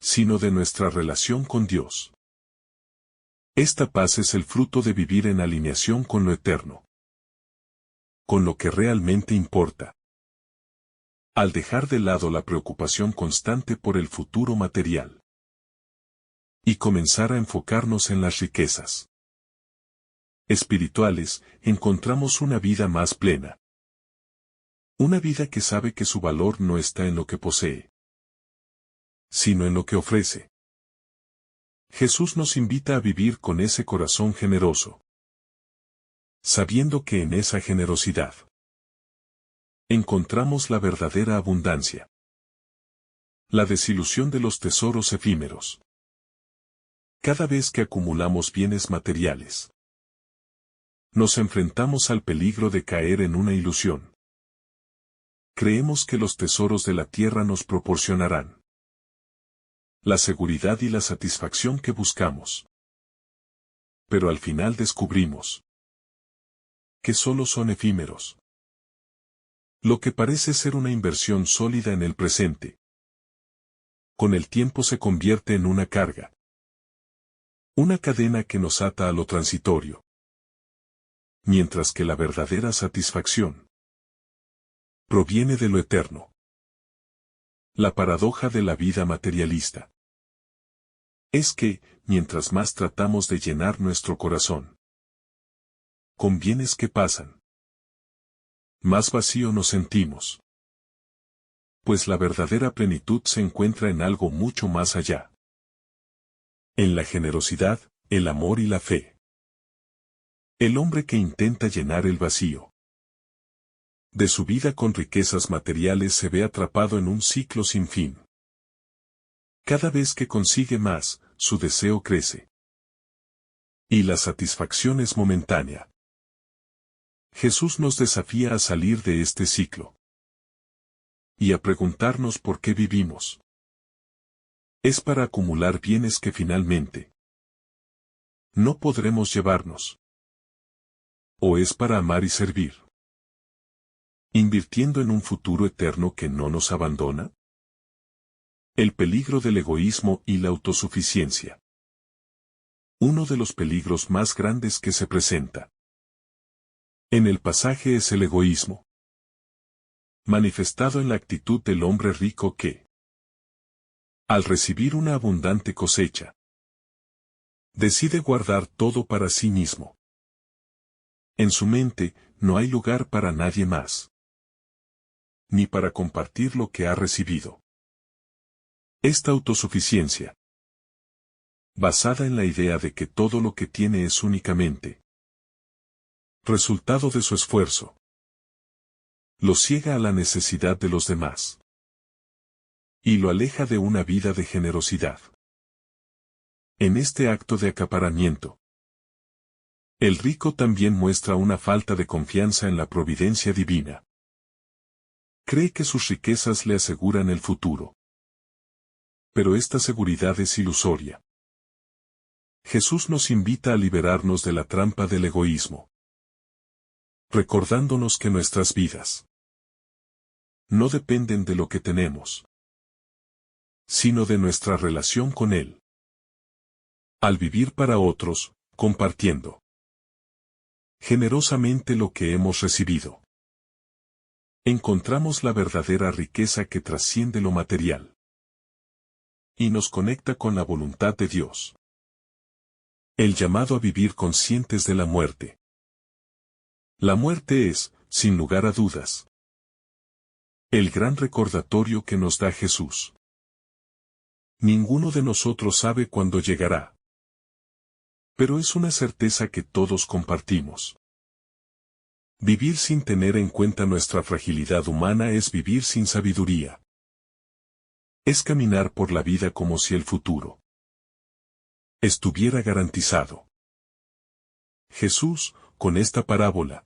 sino de nuestra relación con Dios. Esta paz es el fruto de vivir en alineación con lo eterno, con lo que realmente importa. Al dejar de lado la preocupación constante por el futuro material y comenzar a enfocarnos en las riquezas espirituales, encontramos una vida más plena. Una vida que sabe que su valor no está en lo que posee, sino en lo que ofrece. Jesús nos invita a vivir con ese corazón generoso, sabiendo que en esa generosidad encontramos la verdadera abundancia. La desilusión de los tesoros efímeros. Cada vez que acumulamos bienes materiales, nos enfrentamos al peligro de caer en una ilusión. Creemos que los tesoros de la tierra nos proporcionarán la seguridad y la satisfacción que buscamos. Pero al final descubrimos que solo son efímeros. Lo que parece ser una inversión sólida en el presente, con el tiempo se convierte en una carga. Una cadena que nos ata a lo transitorio. Mientras que la verdadera satisfacción proviene de lo eterno. La paradoja de la vida materialista es que, mientras más tratamos de llenar nuestro corazón con bienes que pasan, más vacío nos sentimos. Pues la verdadera plenitud se encuentra en algo mucho más allá. En la generosidad, el amor y la fe. El hombre que intenta llenar el vacío de su vida con riquezas materiales se ve atrapado en un ciclo sin fin. Cada vez que consigue más, su deseo crece. Y la satisfacción es momentánea. Jesús nos desafía a salir de este ciclo y a preguntarnos por qué vivimos. Es para acumular bienes que finalmente no podremos llevarnos. ¿O es para amar y servir, invirtiendo en un futuro eterno que no nos abandona? El peligro del egoísmo y la autosuficiencia. Uno de los peligros más grandes que se presenta en el pasaje es el egoísmo, manifestado en la actitud del hombre rico que, al recibir una abundante cosecha, decide guardar todo para sí mismo. En su mente, no hay lugar para nadie más, ni para compartir lo que ha recibido. Esta autosuficiencia, basada en la idea de que todo lo que tiene es únicamente resultado de su esfuerzo, lo ciega a la necesidad de los demás y lo aleja de una vida de generosidad. En este acto de acaparamiento, el rico también muestra una falta de confianza en la providencia divina. Cree que sus riquezas le aseguran el futuro. Pero esta seguridad es ilusoria. Jesús nos invita a liberarnos de la trampa del egoísmo, recordándonos que nuestras vidas no dependen de lo que tenemos, sino de nuestra relación con Él. Al vivir para otros, compartiendo generosamente lo que hemos recibido, encontramos la verdadera riqueza que trasciende lo material y nos conecta con la voluntad de Dios. El llamado a vivir conscientes de la muerte. La muerte es, sin lugar a dudas, el gran recordatorio que nos da Jesús. Ninguno de nosotros sabe cuándo llegará. Pero es una certeza que todos compartimos. Vivir sin tener en cuenta nuestra fragilidad humana es vivir sin sabiduría. Es caminar por la vida como si el futuro estuviera garantizado. Jesús, con esta parábola,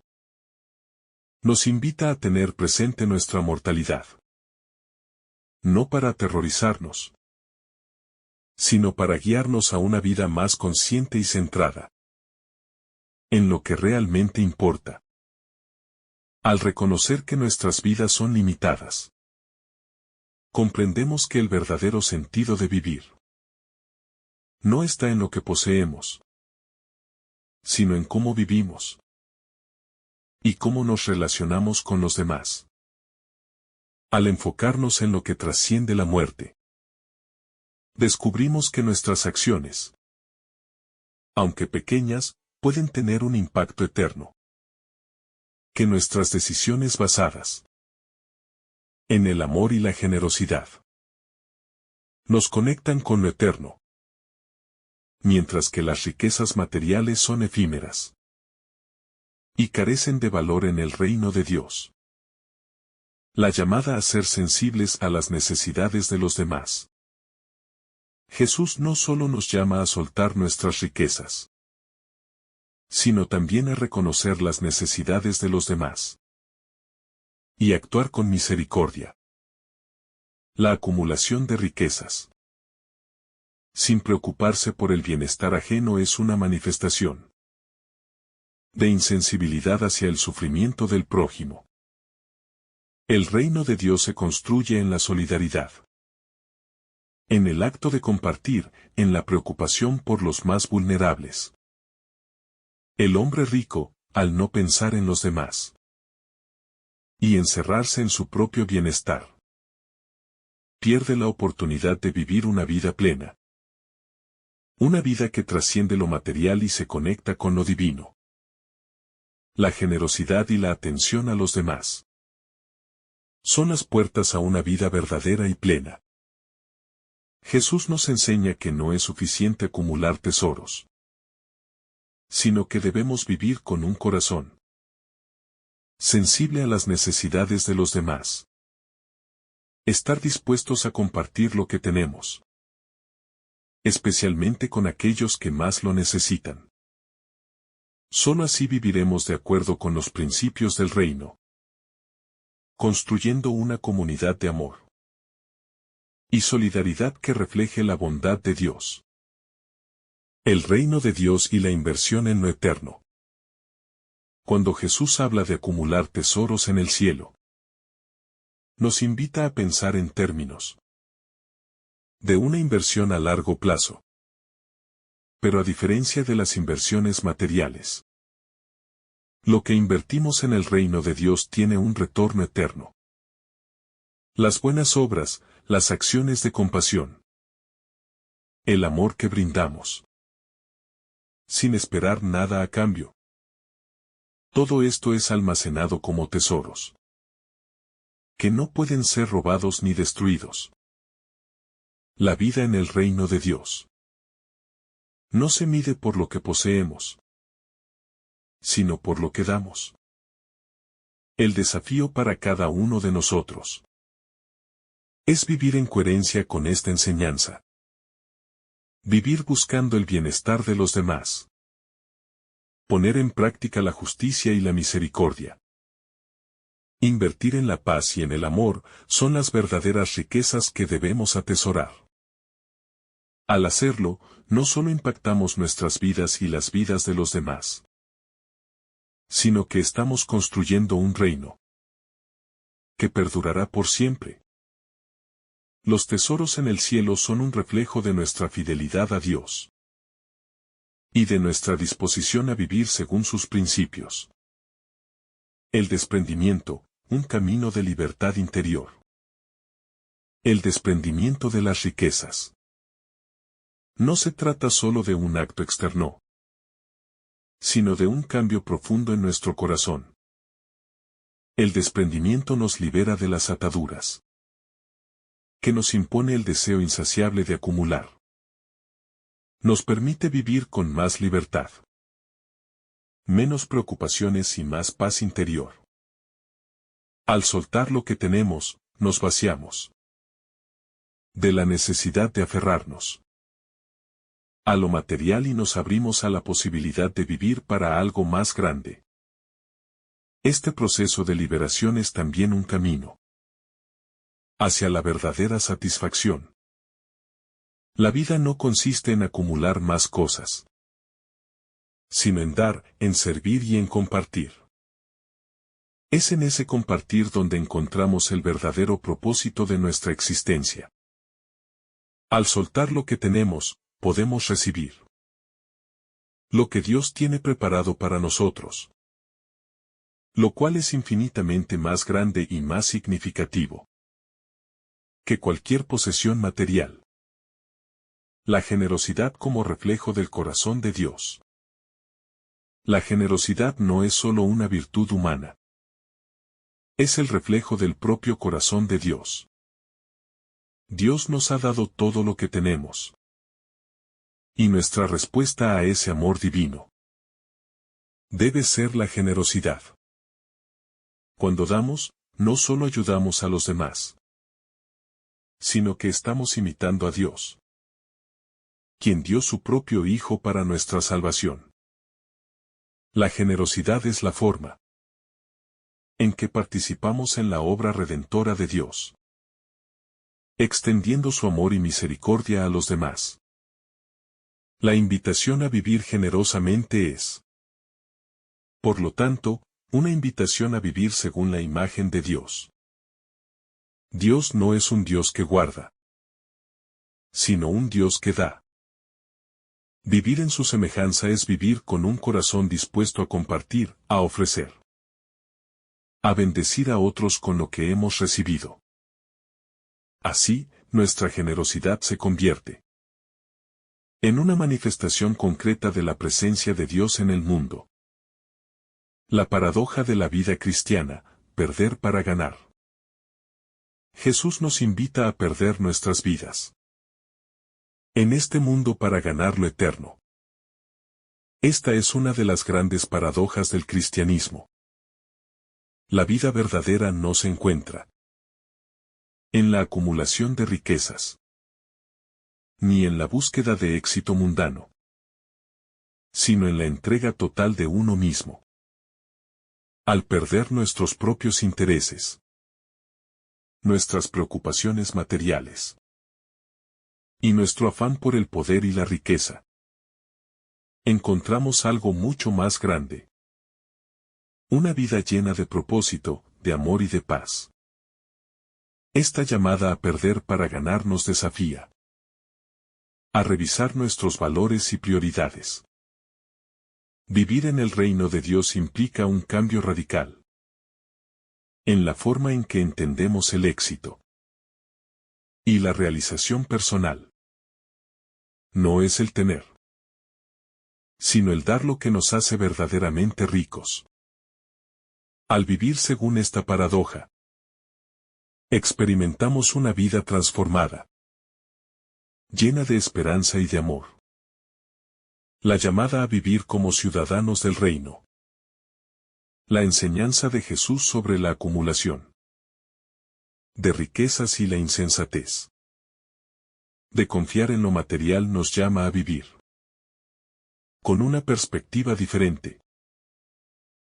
nos invita a tener presente nuestra mortalidad. No para aterrorizarnos, sino para guiarnos a una vida más consciente y centrada en lo que realmente importa. Al reconocer que nuestras vidas son limitadas, comprendemos que el verdadero sentido de vivir no está en lo que poseemos, sino en cómo vivimos y cómo nos relacionamos con los demás. Al enfocarnos en lo que trasciende la muerte, descubrimos que nuestras acciones, aunque pequeñas, pueden tener un impacto eterno. Que nuestras decisiones basadas en el amor y la generosidad nos conectan con lo eterno, mientras que las riquezas materiales son efímeras y carecen de valor en el reino de Dios. La llamada a ser sensibles a las necesidades de los demás. Jesús no solo nos llama a soltar nuestras riquezas, sino también a reconocer las necesidades de los demás y actuar con misericordia. La acumulación de riquezas sin preocuparse por el bienestar ajeno es una manifestación de insensibilidad hacia el sufrimiento del prójimo. El reino de Dios se construye en la solidaridad, en el acto de compartir, en la preocupación por los más vulnerables. El hombre rico, al no pensar en los demás y encerrarse en su propio bienestar, pierde la oportunidad de vivir una vida plena. Una vida que trasciende lo material y se conecta con lo divino. La generosidad y la atención a los demás son las puertas a una vida verdadera y plena. Jesús nos enseña que no es suficiente acumular tesoros, sino que debemos vivir con un corazón sensible a las necesidades de los demás. Estar dispuestos a compartir lo que tenemos, especialmente con aquellos que más lo necesitan. Solo así viviremos de acuerdo con los principios del reino, construyendo una comunidad de amor y solidaridad que refleje la bondad de Dios. El reino de Dios y la inversión en lo eterno. Cuando Jesús habla de acumular tesoros en el cielo, nos invita a pensar en términos de una inversión a largo plazo. Pero a diferencia de las inversiones materiales, lo que invertimos en el reino de Dios tiene un retorno eterno. Las buenas obras, las acciones de compasión, el amor que brindamos, sin esperar nada a cambio. Todo esto es almacenado como tesoros, que no pueden ser robados ni destruidos. La vida en el reino de Dios no se mide por lo que poseemos, sino por lo que damos. El desafío para cada uno de nosotros es vivir en coherencia con esta enseñanza. Vivir buscando el bienestar de los demás. Poner en práctica la justicia y la misericordia. Invertir en la paz y en el amor son las verdaderas riquezas que debemos atesorar. Al hacerlo, no solo impactamos nuestras vidas y las vidas de los demás, sino que estamos construyendo un reino que perdurará por siempre. Los tesoros en el cielo son un reflejo de nuestra fidelidad a Dios y de nuestra disposición a vivir según sus principios. El desprendimiento, un camino de libertad interior. El desprendimiento de las riquezas. No se trata solo de un acto externo, sino de un cambio profundo en nuestro corazón. El desprendimiento nos libera de las ataduras que nos impone el deseo insaciable de acumular. Nos permite vivir con más libertad, menos preocupaciones y más paz interior. Al soltar lo que tenemos, nos vaciamos de la necesidad de aferrarnos a lo material y nos abrimos a la posibilidad de vivir para algo más grande. Este proceso de liberación es también un camino hacia la verdadera satisfacción. La vida no consiste en acumular más cosas, sino en dar, en servir y en compartir. Es en ese compartir donde encontramos el verdadero propósito de nuestra existencia. Al soltar lo que tenemos, podemos recibir lo que Dios tiene preparado para nosotros, lo cual es infinitamente más grande y más significativo que cualquier posesión material. La generosidad como reflejo del corazón de Dios. La generosidad no es solo una virtud humana. Es el reflejo del propio corazón de Dios. Dios nos ha dado todo lo que tenemos. Y nuestra respuesta a ese amor divino debe ser la generosidad. Cuando damos, no solo ayudamos a los demás, sino que estamos imitando a Dios, quien dio su propio Hijo para nuestra salvación. La generosidad es la forma en que participamos en la obra redentora de Dios, extendiendo su amor y misericordia a los demás. La invitación a vivir generosamente es, por lo tanto, una invitación a vivir según la imagen de Dios. Dios no es un Dios que guarda, sino un Dios que da. Vivir en su semejanza es vivir con un corazón dispuesto a compartir, a ofrecer, a bendecir a otros con lo que hemos recibido. Así, nuestra generosidad se convierte en una manifestación concreta de la presencia de Dios en el mundo. La paradoja de la vida cristiana, perder para ganar. Jesús nos invita a perder nuestras vidas en este mundo para ganar lo eterno. Esta es una de las grandes paradojas del cristianismo. La vida verdadera no se encuentra en la acumulación de riquezas, ni en la búsqueda de éxito mundano, sino en la entrega total de uno mismo. Al perder nuestros propios intereses, nuestras preocupaciones materiales y nuestro afán por el poder y la riqueza, encontramos algo mucho más grande. Una vida llena de propósito, de amor y de paz. Esta llamada a perder para ganar nos desafía a revisar nuestros valores y prioridades. Vivir en el reino de Dios implica un cambio radical en la forma en que entendemos el éxito y la realización personal. No es el tener, sino el dar lo que nos hace verdaderamente ricos. Al vivir según esta paradoja, experimentamos una vida transformada, llena de esperanza y de amor. La llamada a vivir como ciudadanos del reino. La enseñanza de Jesús sobre la acumulación de riquezas y la insensatez de confiar en lo material nos llama a vivir con una perspectiva diferente.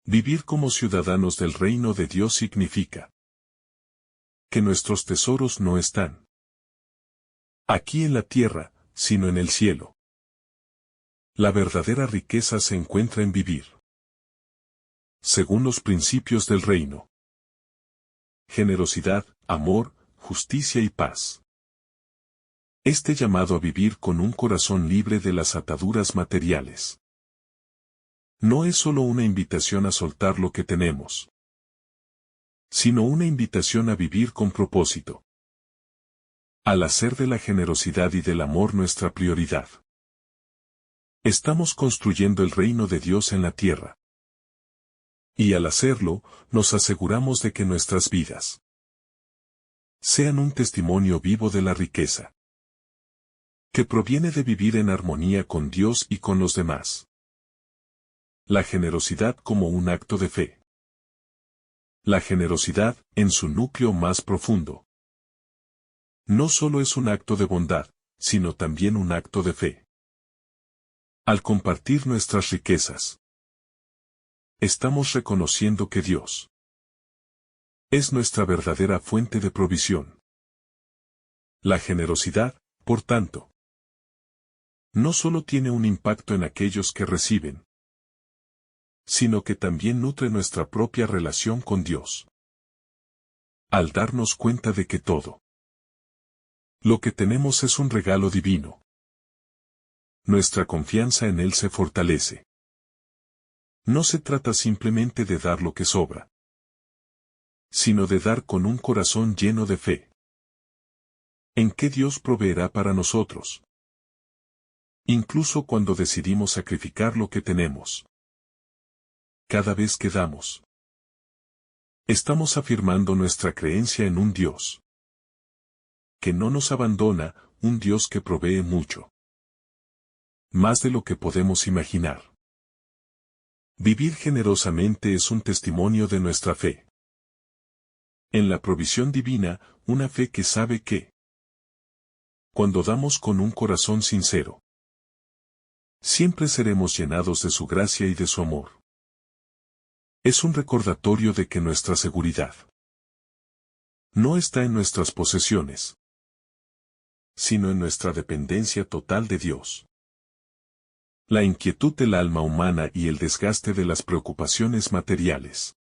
Vivir como ciudadanos del reino de Dios significa que nuestros tesoros no están aquí en la tierra, sino en el cielo. La verdadera riqueza se encuentra en vivir según los principios del reino. Generosidad, amor, justicia y paz. Este llamado a vivir con un corazón libre de las ataduras materiales no es solo una invitación a soltar lo que tenemos, sino una invitación a vivir con propósito. Al hacer de la generosidad y del amor nuestra prioridad, estamos construyendo el reino de Dios en la tierra. Y al hacerlo, nos aseguramos de que nuestras vidas sean un testimonio vivo de la riqueza que proviene de vivir en armonía con Dios y con los demás. La generosidad como un acto de fe. La generosidad, en su núcleo más profundo, no solo es un acto de bondad, sino también un acto de fe. Al compartir nuestras riquezas, estamos reconociendo que Dios es nuestra verdadera fuente de provisión. La generosidad, por tanto, no solo tiene un impacto en aquellos que reciben, sino que también nutre nuestra propia relación con Dios. Al darnos cuenta de que todo lo que tenemos es un regalo divino, nuestra confianza en Él se fortalece. No se trata simplemente de dar lo que sobra, sino de dar con un corazón lleno de fe en que Dios proveerá para nosotros, incluso cuando decidimos sacrificar lo que tenemos. Cada vez que damos, estamos afirmando nuestra creencia en un Dios que no nos abandona, un Dios que provee mucho, más de lo que podemos imaginar. Vivir generosamente es un testimonio de nuestra fe en la provisión divina, una fe que sabe que, cuando damos con un corazón sincero, siempre seremos llenados de su gracia y de su amor. Es un recordatorio de que nuestra seguridad no está en nuestras posesiones, sino en nuestra dependencia total de Dios. La inquietud del alma humana y el desgaste de las preocupaciones materiales.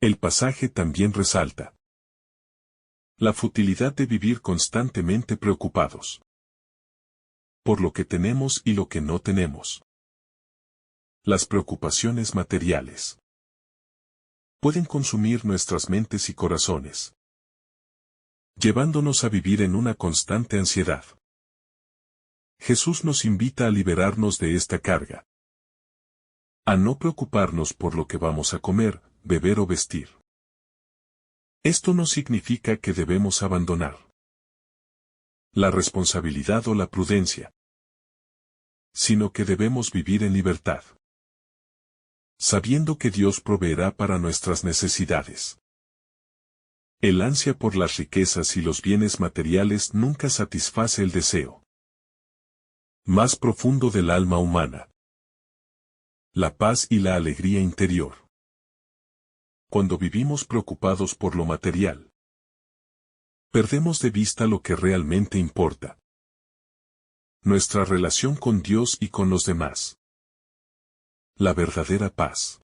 El pasaje también resalta la futilidad de vivir constantemente preocupados por lo que tenemos y lo que no tenemos. Las preocupaciones materiales pueden consumir nuestras mentes y corazones, llevándonos a vivir en una constante ansiedad. Jesús nos invita a liberarnos de esta carga, a no preocuparnos por lo que vamos a comer, beber o vestir. Esto no significa que debemos abandonar la responsabilidad o la prudencia, sino que debemos vivir en libertad, sabiendo que Dios proveerá para nuestras necesidades. El ansia por las riquezas y los bienes materiales nunca satisface el deseo más profundo del alma humana: la paz y la alegría interior. Cuando vivimos preocupados por lo material, perdemos de vista lo que realmente importa: nuestra relación con Dios y con los demás. La verdadera paz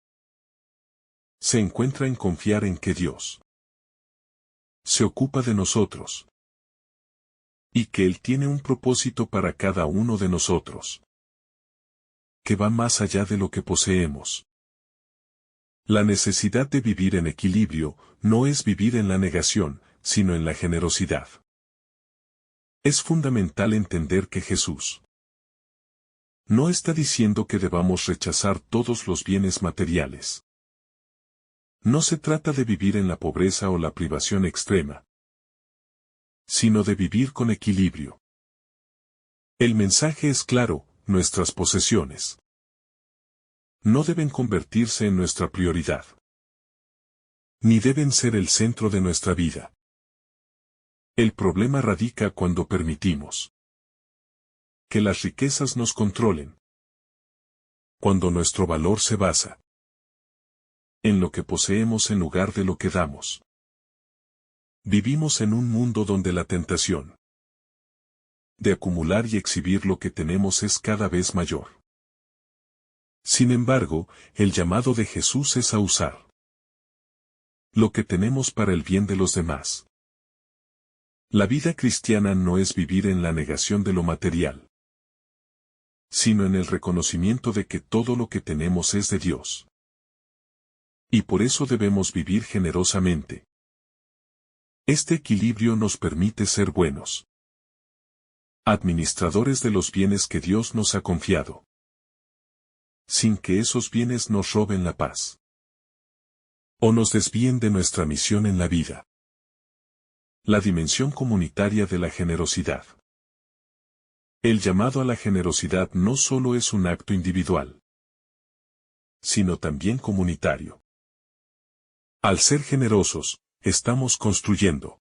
se encuentra en confiar en que Dios se ocupa de nosotros y que Él tiene un propósito para cada uno de nosotros que va más allá de lo que poseemos. La necesidad de vivir en equilibrio no es vivir en la negación, sino en la generosidad. Es fundamental entender que Jesús no está diciendo que debamos rechazar todos los bienes materiales. No se trata de vivir en la pobreza o la privación extrema, sino de vivir con equilibrio. El mensaje es claro: nuestras posesiones no deben convertirse en nuestra prioridad, ni deben ser el centro de nuestra vida. El problema radica cuando permitimos que las riquezas nos controlen, cuando nuestro valor se basa en lo que poseemos en lugar de lo que damos. Vivimos en un mundo donde la tentación de acumular y exhibir lo que tenemos es cada vez mayor. Sin embargo, el llamado de Jesús es a usar lo que tenemos para el bien de los demás. La vida cristiana no es vivir en la negación de lo material, sino en el reconocimiento de que todo lo que tenemos es de Dios. Y por eso debemos vivir generosamente. Este equilibrio nos permite ser buenos administradores de los bienes que Dios nos ha confiado, sin que esos bienes nos roben la paz o nos desvíen de nuestra misión en la vida. La dimensión comunitaria de la generosidad. El llamado a la generosidad no solo es un acto individual, sino también comunitario. Al ser generosos, estamos construyendo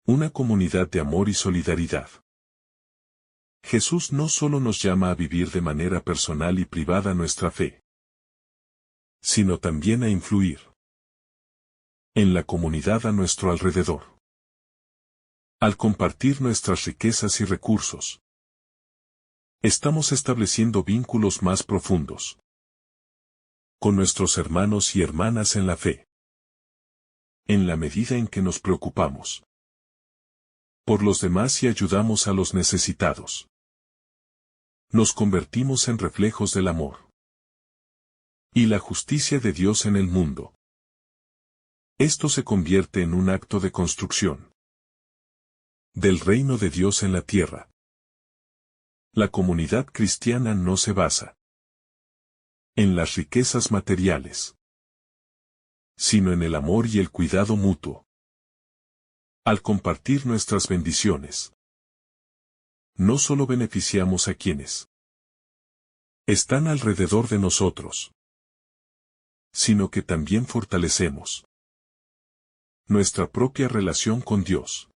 una comunidad de amor y solidaridad. Jesús no solo nos llama a vivir de manera personal y privada nuestra fe, sino también a influir en la comunidad a nuestro alrededor. Al compartir nuestras riquezas y recursos, estamos estableciendo vínculos más profundos con nuestros hermanos y hermanas en la fe. En la medida en que nos preocupamos por los demás y ayudamos a los necesitados, nos convertimos en reflejos del amor y la justicia de Dios en el mundo. Esto se convierte en un acto de construcción del reino de Dios en la tierra. La comunidad cristiana no se basa en las riquezas materiales, sino en el amor y el cuidado mutuo. Al compartir nuestras bendiciones, no solo beneficiamos a quienes están alrededor de nosotros, sino que también fortalecemos nuestra propia relación con Dios,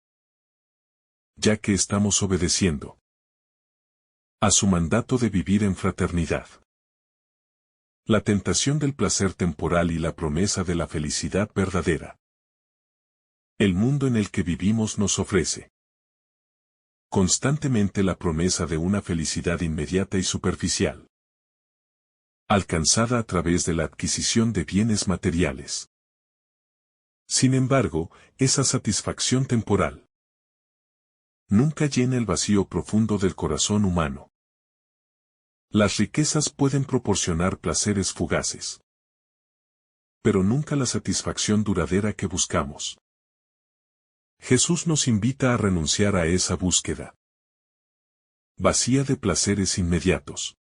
ya que estamos obedeciendo a su mandato de vivir en fraternidad. La tentación del placer temporal y la promesa de la felicidad verdadera. El mundo en el que vivimos nos ofrece constantemente la promesa de una felicidad inmediata y superficial, alcanzada a través de la adquisición de bienes materiales. Sin embargo, esa satisfacción temporal nunca llena el vacío profundo del corazón humano. Las riquezas pueden proporcionar placeres fugaces, pero nunca la satisfacción duradera que buscamos. Jesús nos invita a renunciar a esa búsqueda vacía de placeres inmediatos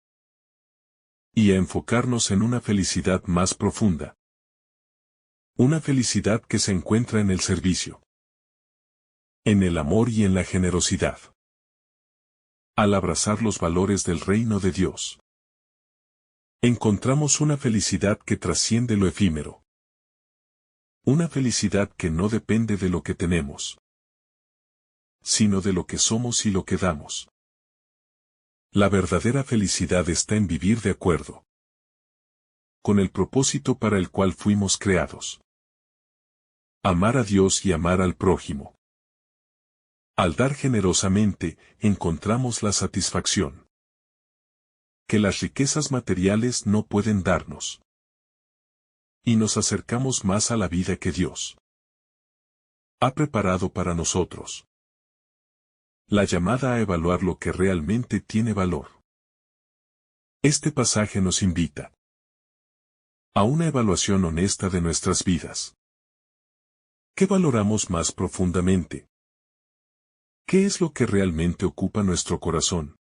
y a enfocarnos en una felicidad más profunda. Una felicidad que se encuentra en el servicio, en el amor y en la generosidad. Al abrazar los valores del reino de Dios, encontramos una felicidad que trasciende lo efímero. Una felicidad que no depende de lo que tenemos, sino de lo que somos y lo que damos. La verdadera felicidad está en vivir de acuerdo con el propósito para el cual fuimos creados. Amar a Dios y amar al prójimo. Al dar generosamente, encontramos la satisfacción que las riquezas materiales no pueden darnos. Y nos acercamos más a la vida que Dios ha preparado para nosotros. La llamada a evaluar lo que realmente tiene valor. Este pasaje nos invita a una evaluación honesta de nuestras vidas. ¿Qué valoramos más profundamente? ¿Qué es lo que realmente ocupa nuestro corazón?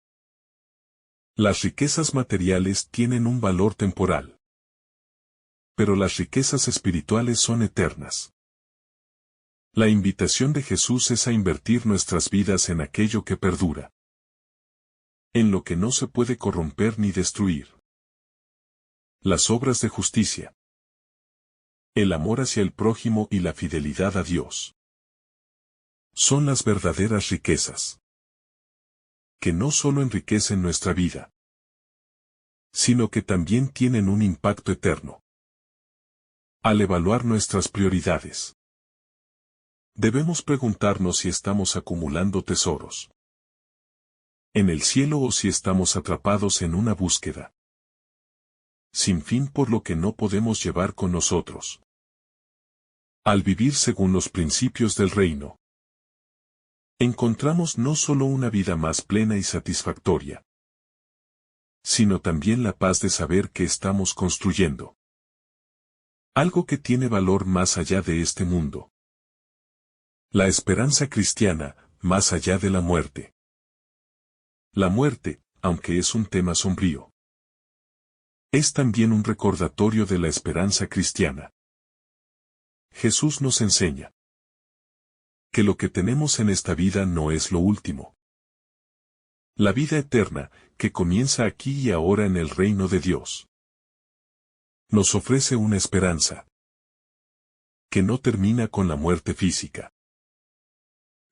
Las riquezas materiales tienen un valor temporal, pero las riquezas espirituales son eternas. La invitación de Jesús es a invertir nuestras vidas en aquello que perdura, en lo que no se puede corromper ni destruir. Las obras de justicia, el amor hacia el prójimo y la fidelidad a Dios son las verdaderas riquezas, que no solo enriquecen nuestra vida, sino que también tienen un impacto eterno. Al evaluar nuestras prioridades, debemos preguntarnos si estamos acumulando tesoros en el cielo o si estamos atrapados en una búsqueda sin fin por lo que no podemos llevar con nosotros. Al vivir según los principios del reino, encontramos no solo una vida más plena y satisfactoria, sino también la paz de saber que estamos construyendo algo que tiene valor más allá de este mundo. La esperanza cristiana, más allá de la muerte. La muerte, aunque es un tema sombrío, es también un recordatorio de la esperanza cristiana. Jesús nos enseña que lo que tenemos en esta vida no es lo último. La vida eterna, que comienza aquí y ahora en el reino de Dios, nos ofrece una esperanza que no termina con la muerte física.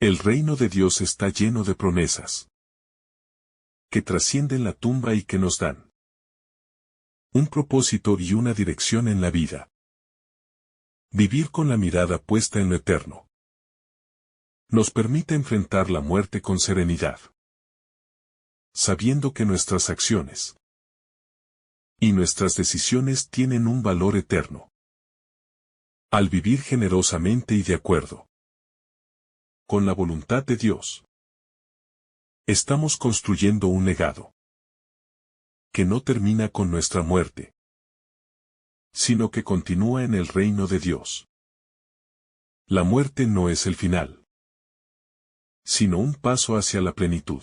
El reino de Dios está lleno de promesas que trascienden la tumba y que nos dan un propósito y una dirección en la vida. Vivir con la mirada puesta en lo eterno nos permite enfrentar la muerte con serenidad, sabiendo que nuestras acciones Y nuestras decisiones tienen un valor eterno. Al vivir generosamente y de acuerdo con la voluntad de Dios, estamos construyendo un legado que no termina con nuestra muerte, sino que continúa en el reino de Dios. La muerte no es el final, sino un paso hacia la plenitud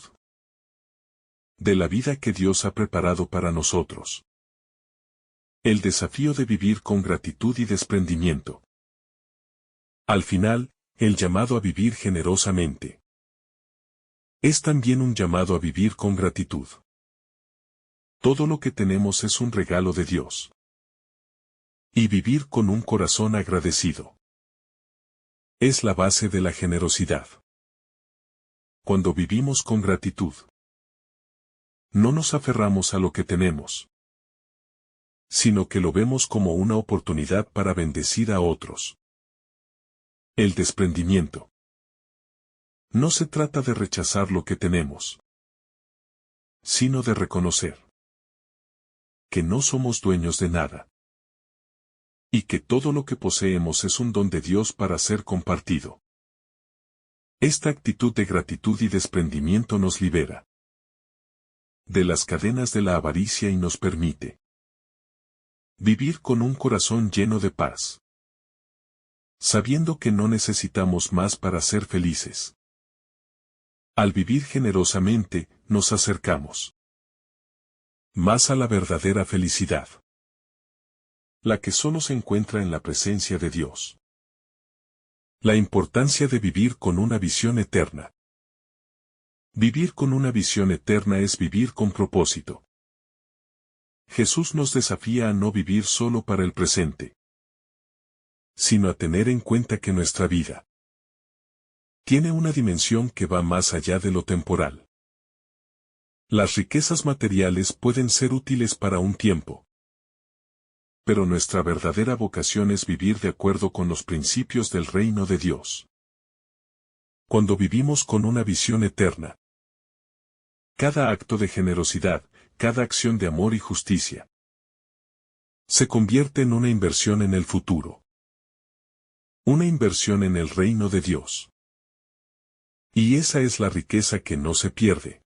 de la vida que Dios ha preparado para nosotros. El desafío de vivir con gratitud y desprendimiento. Al final, el llamado a vivir generosamente es también un llamado a vivir con gratitud. Todo lo que tenemos es un regalo de Dios. Y vivir con un corazón agradecido es la base de la generosidad. Cuando vivimos con gratitud, no nos aferramos a lo que tenemos, sino que lo vemos como una oportunidad para bendecir a otros. El desprendimiento. No se trata de rechazar lo que tenemos, sino de reconocer que no somos dueños de nada, y que todo lo que poseemos es un don de Dios para ser compartido. Esta actitud de gratitud y desprendimiento nos libera de las cadenas de la avaricia y nos permite vivir con un corazón lleno de paz, sabiendo que no necesitamos más para ser felices. Al vivir generosamente, nos acercamos más a la verdadera felicidad, la que solo se encuentra en la presencia de Dios. La importancia de vivir con una visión eterna. Vivir con una visión eterna es vivir con propósito. Jesús nos desafía a no vivir solo para el presente, sino a tener en cuenta que nuestra vida tiene una dimensión que va más allá de lo temporal. Las riquezas materiales pueden ser útiles para un tiempo, pero nuestra verdadera vocación es vivir de acuerdo con los principios del reino de Dios. Cuando vivimos con una visión eterna, cada acto de generosidad, cada acción de amor y justicia, se convierte en una inversión en el futuro. Una inversión en el reino de Dios. Y esa es la riqueza que no se pierde,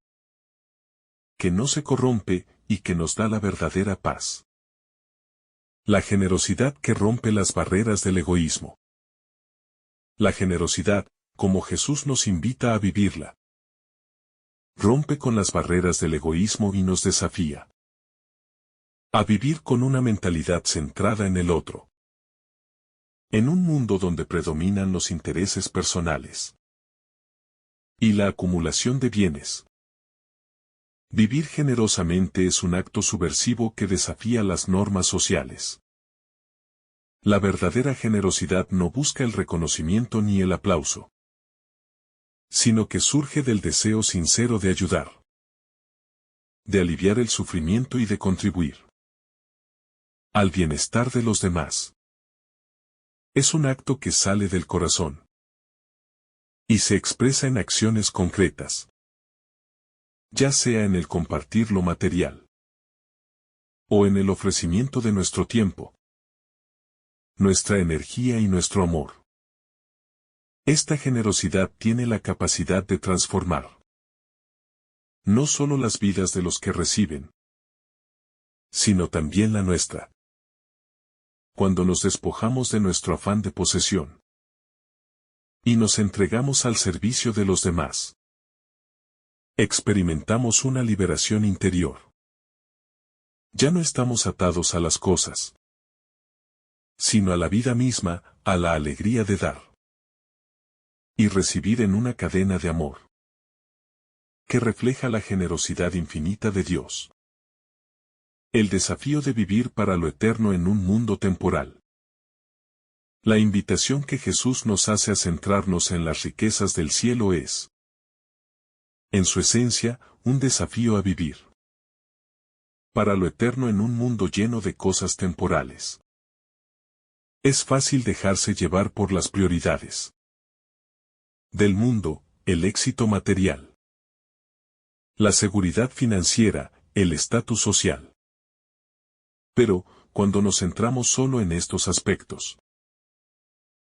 que no se corrompe y que nos da la verdadera paz. La generosidad que rompe las barreras del egoísmo. La generosidad, como Jesús nos invita a vivirla, rompe con las barreras del egoísmo y nos desafía a vivir con una mentalidad centrada en el otro. En un mundo donde predominan los intereses personales y la acumulación de bienes, vivir generosamente es un acto subversivo que desafía las normas sociales. La verdadera generosidad no busca el reconocimiento ni el aplauso, sino que surge del deseo sincero de ayudar, de aliviar el sufrimiento y de contribuir al bienestar de los demás. Es un acto que sale del corazón y se expresa en acciones concretas, ya sea en el compartir lo material o en el ofrecimiento de nuestro tiempo, nuestra energía y nuestro amor. Esta generosidad tiene la capacidad de transformar no solo las vidas de los que reciben, sino también la nuestra. Cuando nos despojamos de nuestro afán de posesión y nos entregamos al servicio de los demás, experimentamos una liberación interior. Ya no estamos atados a las cosas, sino a la vida misma, a la alegría de dar y recibir en una cadena de amor que refleja la generosidad infinita de Dios. El desafío de vivir para lo eterno en un mundo temporal. La invitación que Jesús nos hace a centrarnos en las riquezas del cielo es, en su esencia, un desafío a vivir para lo eterno en un mundo lleno de cosas temporales. Es fácil dejarse llevar por las prioridades del mundo, el éxito material, la seguridad financiera, el estatus social. Pero, cuando nos centramos solo en estos aspectos,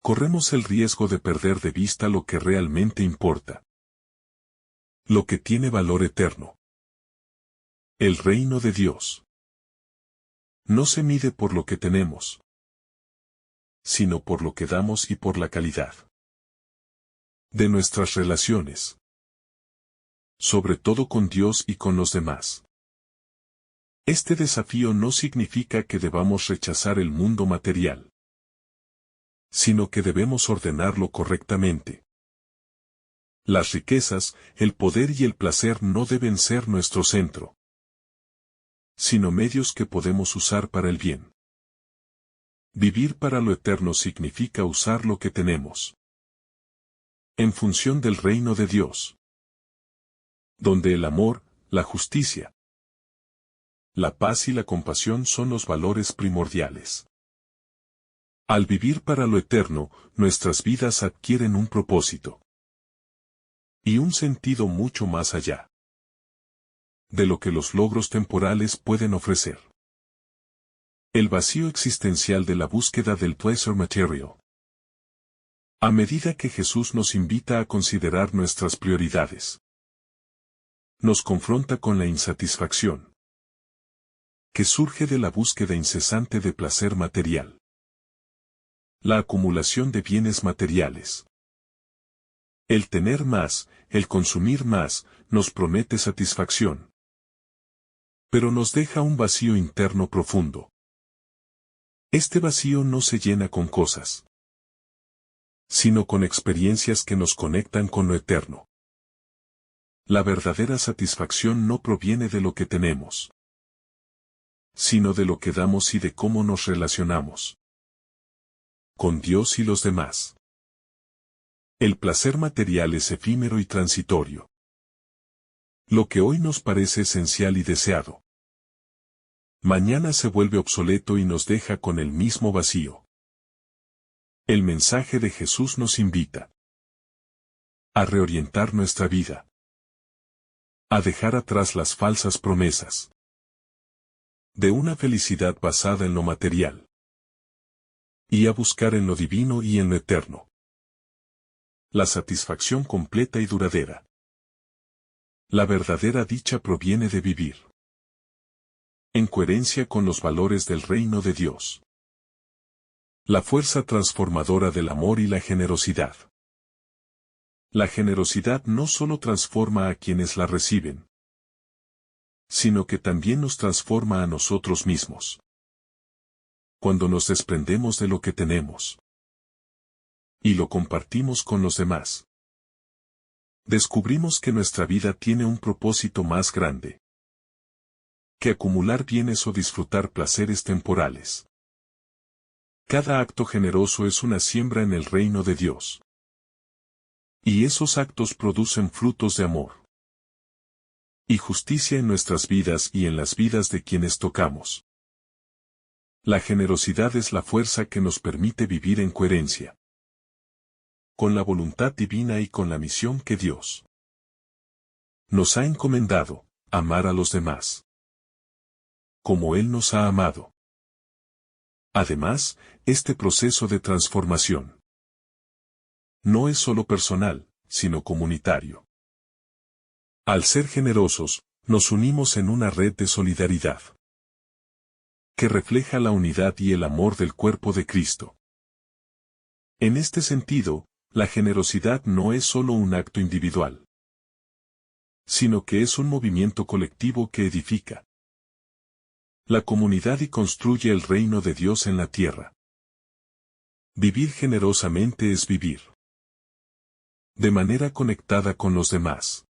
corremos el riesgo de perder de vista lo que realmente importa. Lo que tiene valor eterno. El reino de Dios no se mide por lo que tenemos, sino por lo que damos y por la calidad de nuestras relaciones, sobre todo con Dios y con los demás. Este desafío no significa que debamos rechazar el mundo material, sino que debemos ordenarlo correctamente. Las riquezas, el poder y el placer no deben ser nuestro centro, sino medios que podemos usar para el bien. Vivir para lo eterno significa usar lo que tenemos en función del reino de Dios, donde el amor, la justicia, la paz y la compasión son los valores primordiales. Al vivir para lo eterno, nuestras vidas adquieren un propósito y un sentido mucho más allá de lo que los logros temporales pueden ofrecer. El vacío existencial de la búsqueda del pleasure material. A medida que Jesús nos invita a considerar nuestras prioridades, nos confronta con la insatisfacción que surge de la búsqueda incesante de placer material. La acumulación de bienes materiales. El tener más, el consumir más, nos promete satisfacción, pero nos deja un vacío interno profundo. Este vacío no se llena con cosas, sino con experiencias que nos conectan con lo eterno. La verdadera satisfacción no proviene de lo que tenemos, sino de lo que damos y de cómo nos relacionamos con Dios y los demás. El placer material es efímero y transitorio. Lo que hoy nos parece esencial y deseado, mañana se vuelve obsoleto y nos deja con el mismo vacío. El mensaje de Jesús nos invita a reorientar nuestra vida, a dejar atrás las falsas promesas de una felicidad basada en lo material, y a buscar en lo divino y en lo eterno la satisfacción completa y duradera. La verdadera dicha proviene de vivir en coherencia con los valores del reino de Dios. La fuerza transformadora del amor y la generosidad. La generosidad no solo transforma a quienes la reciben, sino que también nos transforma a nosotros mismos. Cuando nos desprendemos de lo que tenemos y lo compartimos con los demás, descubrimos que nuestra vida tiene un propósito más grande que acumular bienes o disfrutar placeres temporales. Cada acto generoso es una siembra en el reino de Dios. Y esos actos producen frutos de amor y justicia en nuestras vidas y en las vidas de quienes tocamos. La generosidad es la fuerza que nos permite vivir en coherencia con la voluntad divina y con la misión que Dios nos ha encomendado, amar a los demás como Él nos ha amado. Además, este proceso de transformación no es solo personal, sino comunitario. Al ser generosos, nos unimos en una red de solidaridad que refleja la unidad y el amor del cuerpo de Cristo. En este sentido, la generosidad no es solo un acto individual, sino que es un movimiento colectivo que edifica la comunidad y construye el reino de Dios en la tierra. Vivir generosamente es vivir de manera conectada con los demás,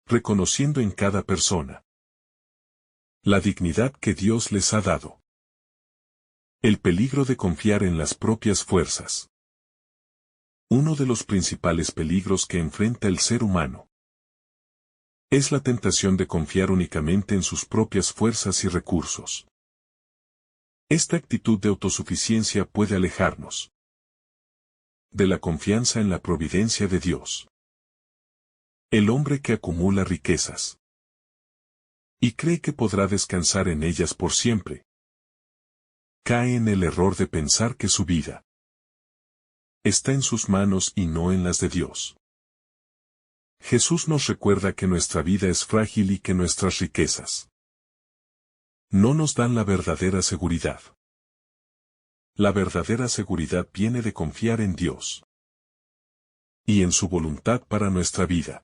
reconociendo en cada persona la dignidad que Dios les ha dado. El peligro de confiar en las propias fuerzas. Uno de los principales peligros que enfrenta el ser humano es la tentación de confiar únicamente en sus propias fuerzas y recursos. Esta actitud de autosuficiencia puede alejarnos de la confianza en la providencia de Dios. El hombre que acumula riquezas Y cree que podrá descansar en ellas por siempre. Cae en el error de pensar que su vida está en sus manos y no en las de Dios. Jesús nos recuerda que nuestra vida es frágil y que nuestras riquezas no nos dan la verdadera seguridad. La verdadera seguridad viene de confiar en Dios y en su voluntad para nuestra vida.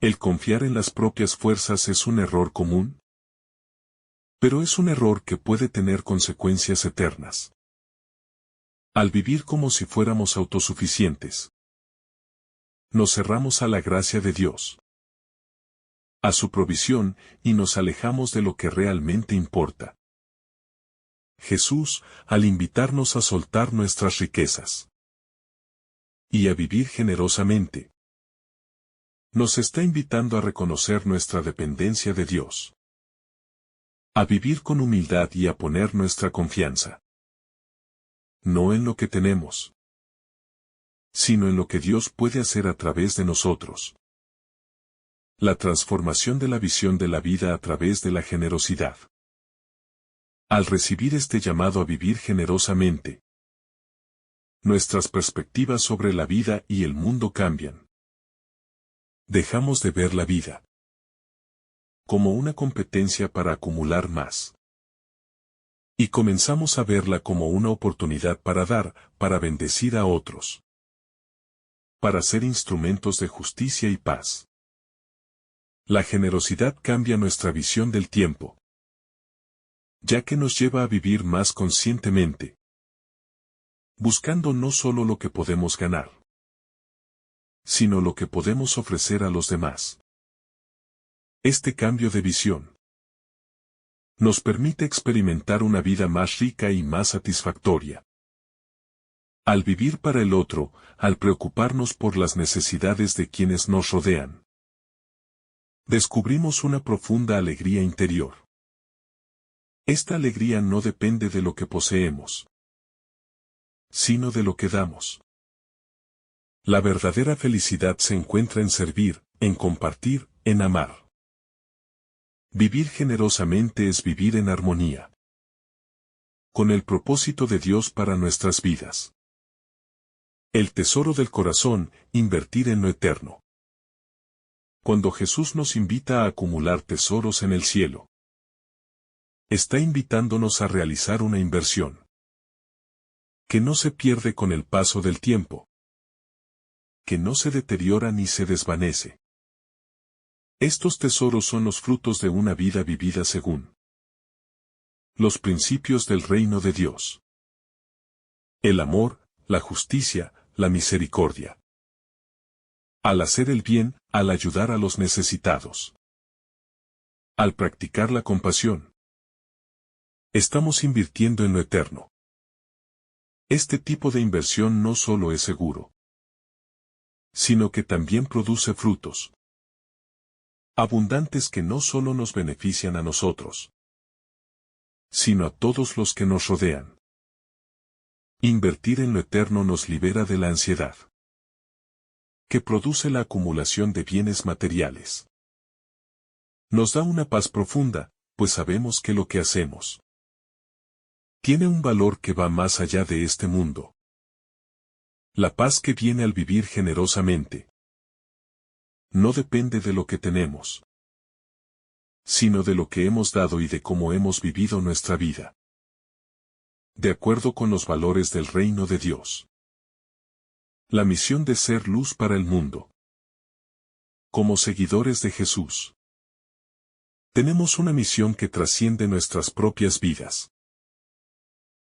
El confiar en las propias fuerzas es un error común, pero es un error que puede tener consecuencias eternas. Al vivir como si fuéramos autosuficientes, nos cerramos a la gracia de Dios, a su provisión, y nos alejamos de lo que realmente importa. Jesús, al invitarnos a soltar nuestras riquezas y a vivir generosamente, nos está invitando a reconocer nuestra dependencia de Dios, a vivir con humildad y a poner nuestra confianza no en lo que tenemos, sino en lo que Dios puede hacer a través de nosotros. La transformación de la visión de la vida a través de la generosidad. Al recibir este llamado a vivir generosamente, nuestras perspectivas sobre la vida y el mundo cambian. Dejamos de ver la vida como una competencia para acumular más. Y comenzamos a verla como una oportunidad para dar, para bendecir a otros, para ser instrumentos de justicia y paz. La generosidad cambia nuestra visión del tiempo, ya que nos lleva a vivir más conscientemente, buscando no solo lo que podemos ganar, sino lo que podemos ofrecer a los demás. Este cambio de visión nos permite experimentar una vida más rica y más satisfactoria. Al vivir para el otro, al preocuparnos por las necesidades de quienes nos rodean, descubrimos una profunda alegría interior. Esta alegría no depende de lo que poseemos, sino de lo que damos. La verdadera felicidad se encuentra en servir, en compartir, en amar. Vivir generosamente es vivir en armonía con el propósito de Dios para nuestras vidas. El tesoro del corazón, invertir en lo eterno. Cuando Jesús nos invita a acumular tesoros en el cielo, está invitándonos a realizar una inversión que no se pierde con el paso del tiempo, que no se deteriora ni se desvanece. Estos tesoros son los frutos de una vida vivida según los principios del reino de Dios. El amor, la justicia, la misericordia. Al hacer el bien, al ayudar a los necesitados. Al practicar la compasión. Estamos invirtiendo en lo eterno. Este tipo de inversión no solo es seguro, sino que también produce frutos abundantes que no solo nos benefician a nosotros, sino a todos los que nos rodean. Invertir en lo eterno nos libera de la ansiedad que produce la acumulación de bienes materiales. Nos da una paz profunda, pues sabemos que lo que hacemos tiene un valor que va más allá de este mundo. La paz que viene al vivir generosamente no depende de lo que tenemos, sino de lo que hemos dado y de cómo hemos vivido nuestra vida, de acuerdo con los valores del reino de Dios. La misión de ser luz para el mundo. Como seguidores de Jesús, tenemos una misión que trasciende nuestras propias vidas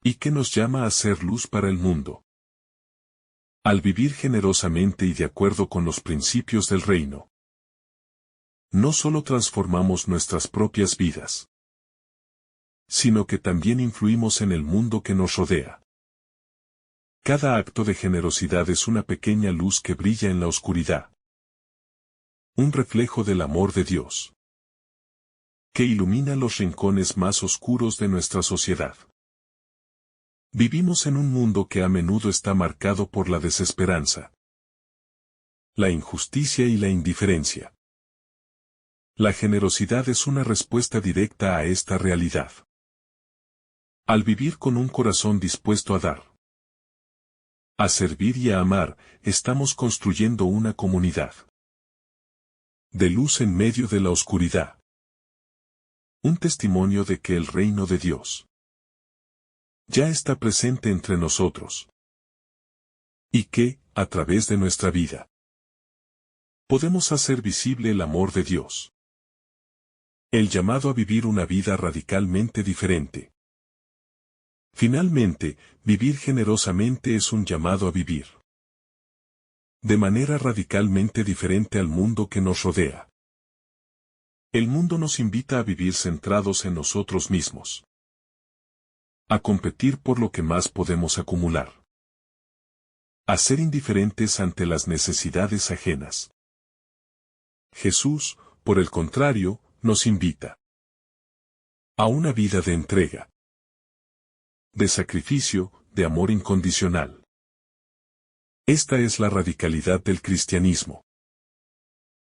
y que nos llama a ser luz para el mundo. Al vivir generosamente y de acuerdo con los principios del reino, no solo transformamos nuestras propias vidas, sino que también influimos en el mundo que nos rodea. Cada acto de generosidad es una pequeña luz que brilla en la oscuridad. Un reflejo del amor de Dios, que ilumina los rincones más oscuros de nuestra sociedad. Vivimos en un mundo que a menudo está marcado por la desesperanza, la injusticia y la indiferencia. La generosidad es una respuesta directa a esta realidad. Al vivir con un corazón dispuesto a dar, a servir y a amar, estamos construyendo una comunidad de luz en medio de la oscuridad. Un testimonio de que el reino de Dios ya está presente entre nosotros. Y que, a través de nuestra vida, podemos hacer visible el amor de Dios. El llamado a vivir una vida radicalmente diferente. Finalmente, vivir generosamente es un llamado a vivir de manera radicalmente diferente al mundo que nos rodea. El mundo nos invita a vivir centrados en nosotros mismos, a competir por lo que más podemos acumular, a ser indiferentes ante las necesidades ajenas. Jesús, por el contrario, nos invita a una vida de entrega, de sacrificio, de amor incondicional. Esta es la radicalidad del cristianismo.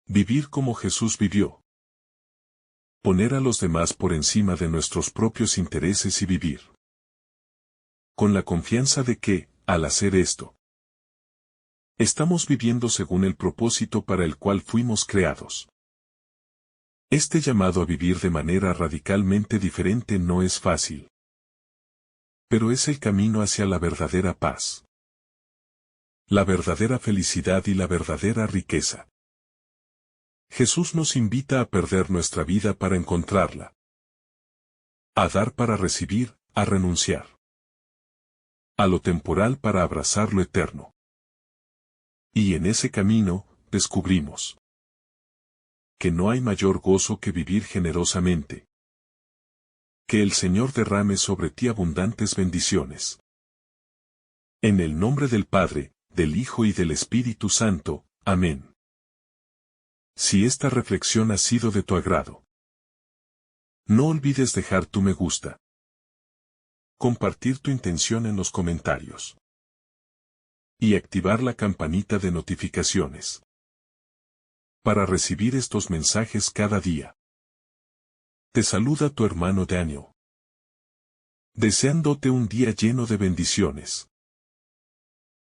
Vivir como Jesús vivió. Poner a los demás por encima de nuestros propios intereses y vivir con la confianza de que, al hacer esto, estamos viviendo según el propósito para el cual fuimos creados. Este llamado a vivir de manera radicalmente diferente no es fácil, pero es el camino hacia la verdadera paz, la verdadera felicidad y la verdadera riqueza. Jesús nos invita a perder nuestra vida para encontrarla, a dar para recibir, a renunciar a lo temporal para abrazar lo eterno. Y en ese camino, descubrimos que no hay mayor gozo que vivir generosamente. Que el Señor derrame sobre ti abundantes bendiciones. En el nombre del Padre, del Hijo y del Espíritu Santo. Amén. Si esta reflexión ha sido de tu agrado, no olvides dejar tu me gusta, compartir tu intención en los comentarios y activar la campanita de notificaciones para recibir estos mensajes cada día. Te saluda tu hermano Daniel, deseándote un día lleno de bendiciones.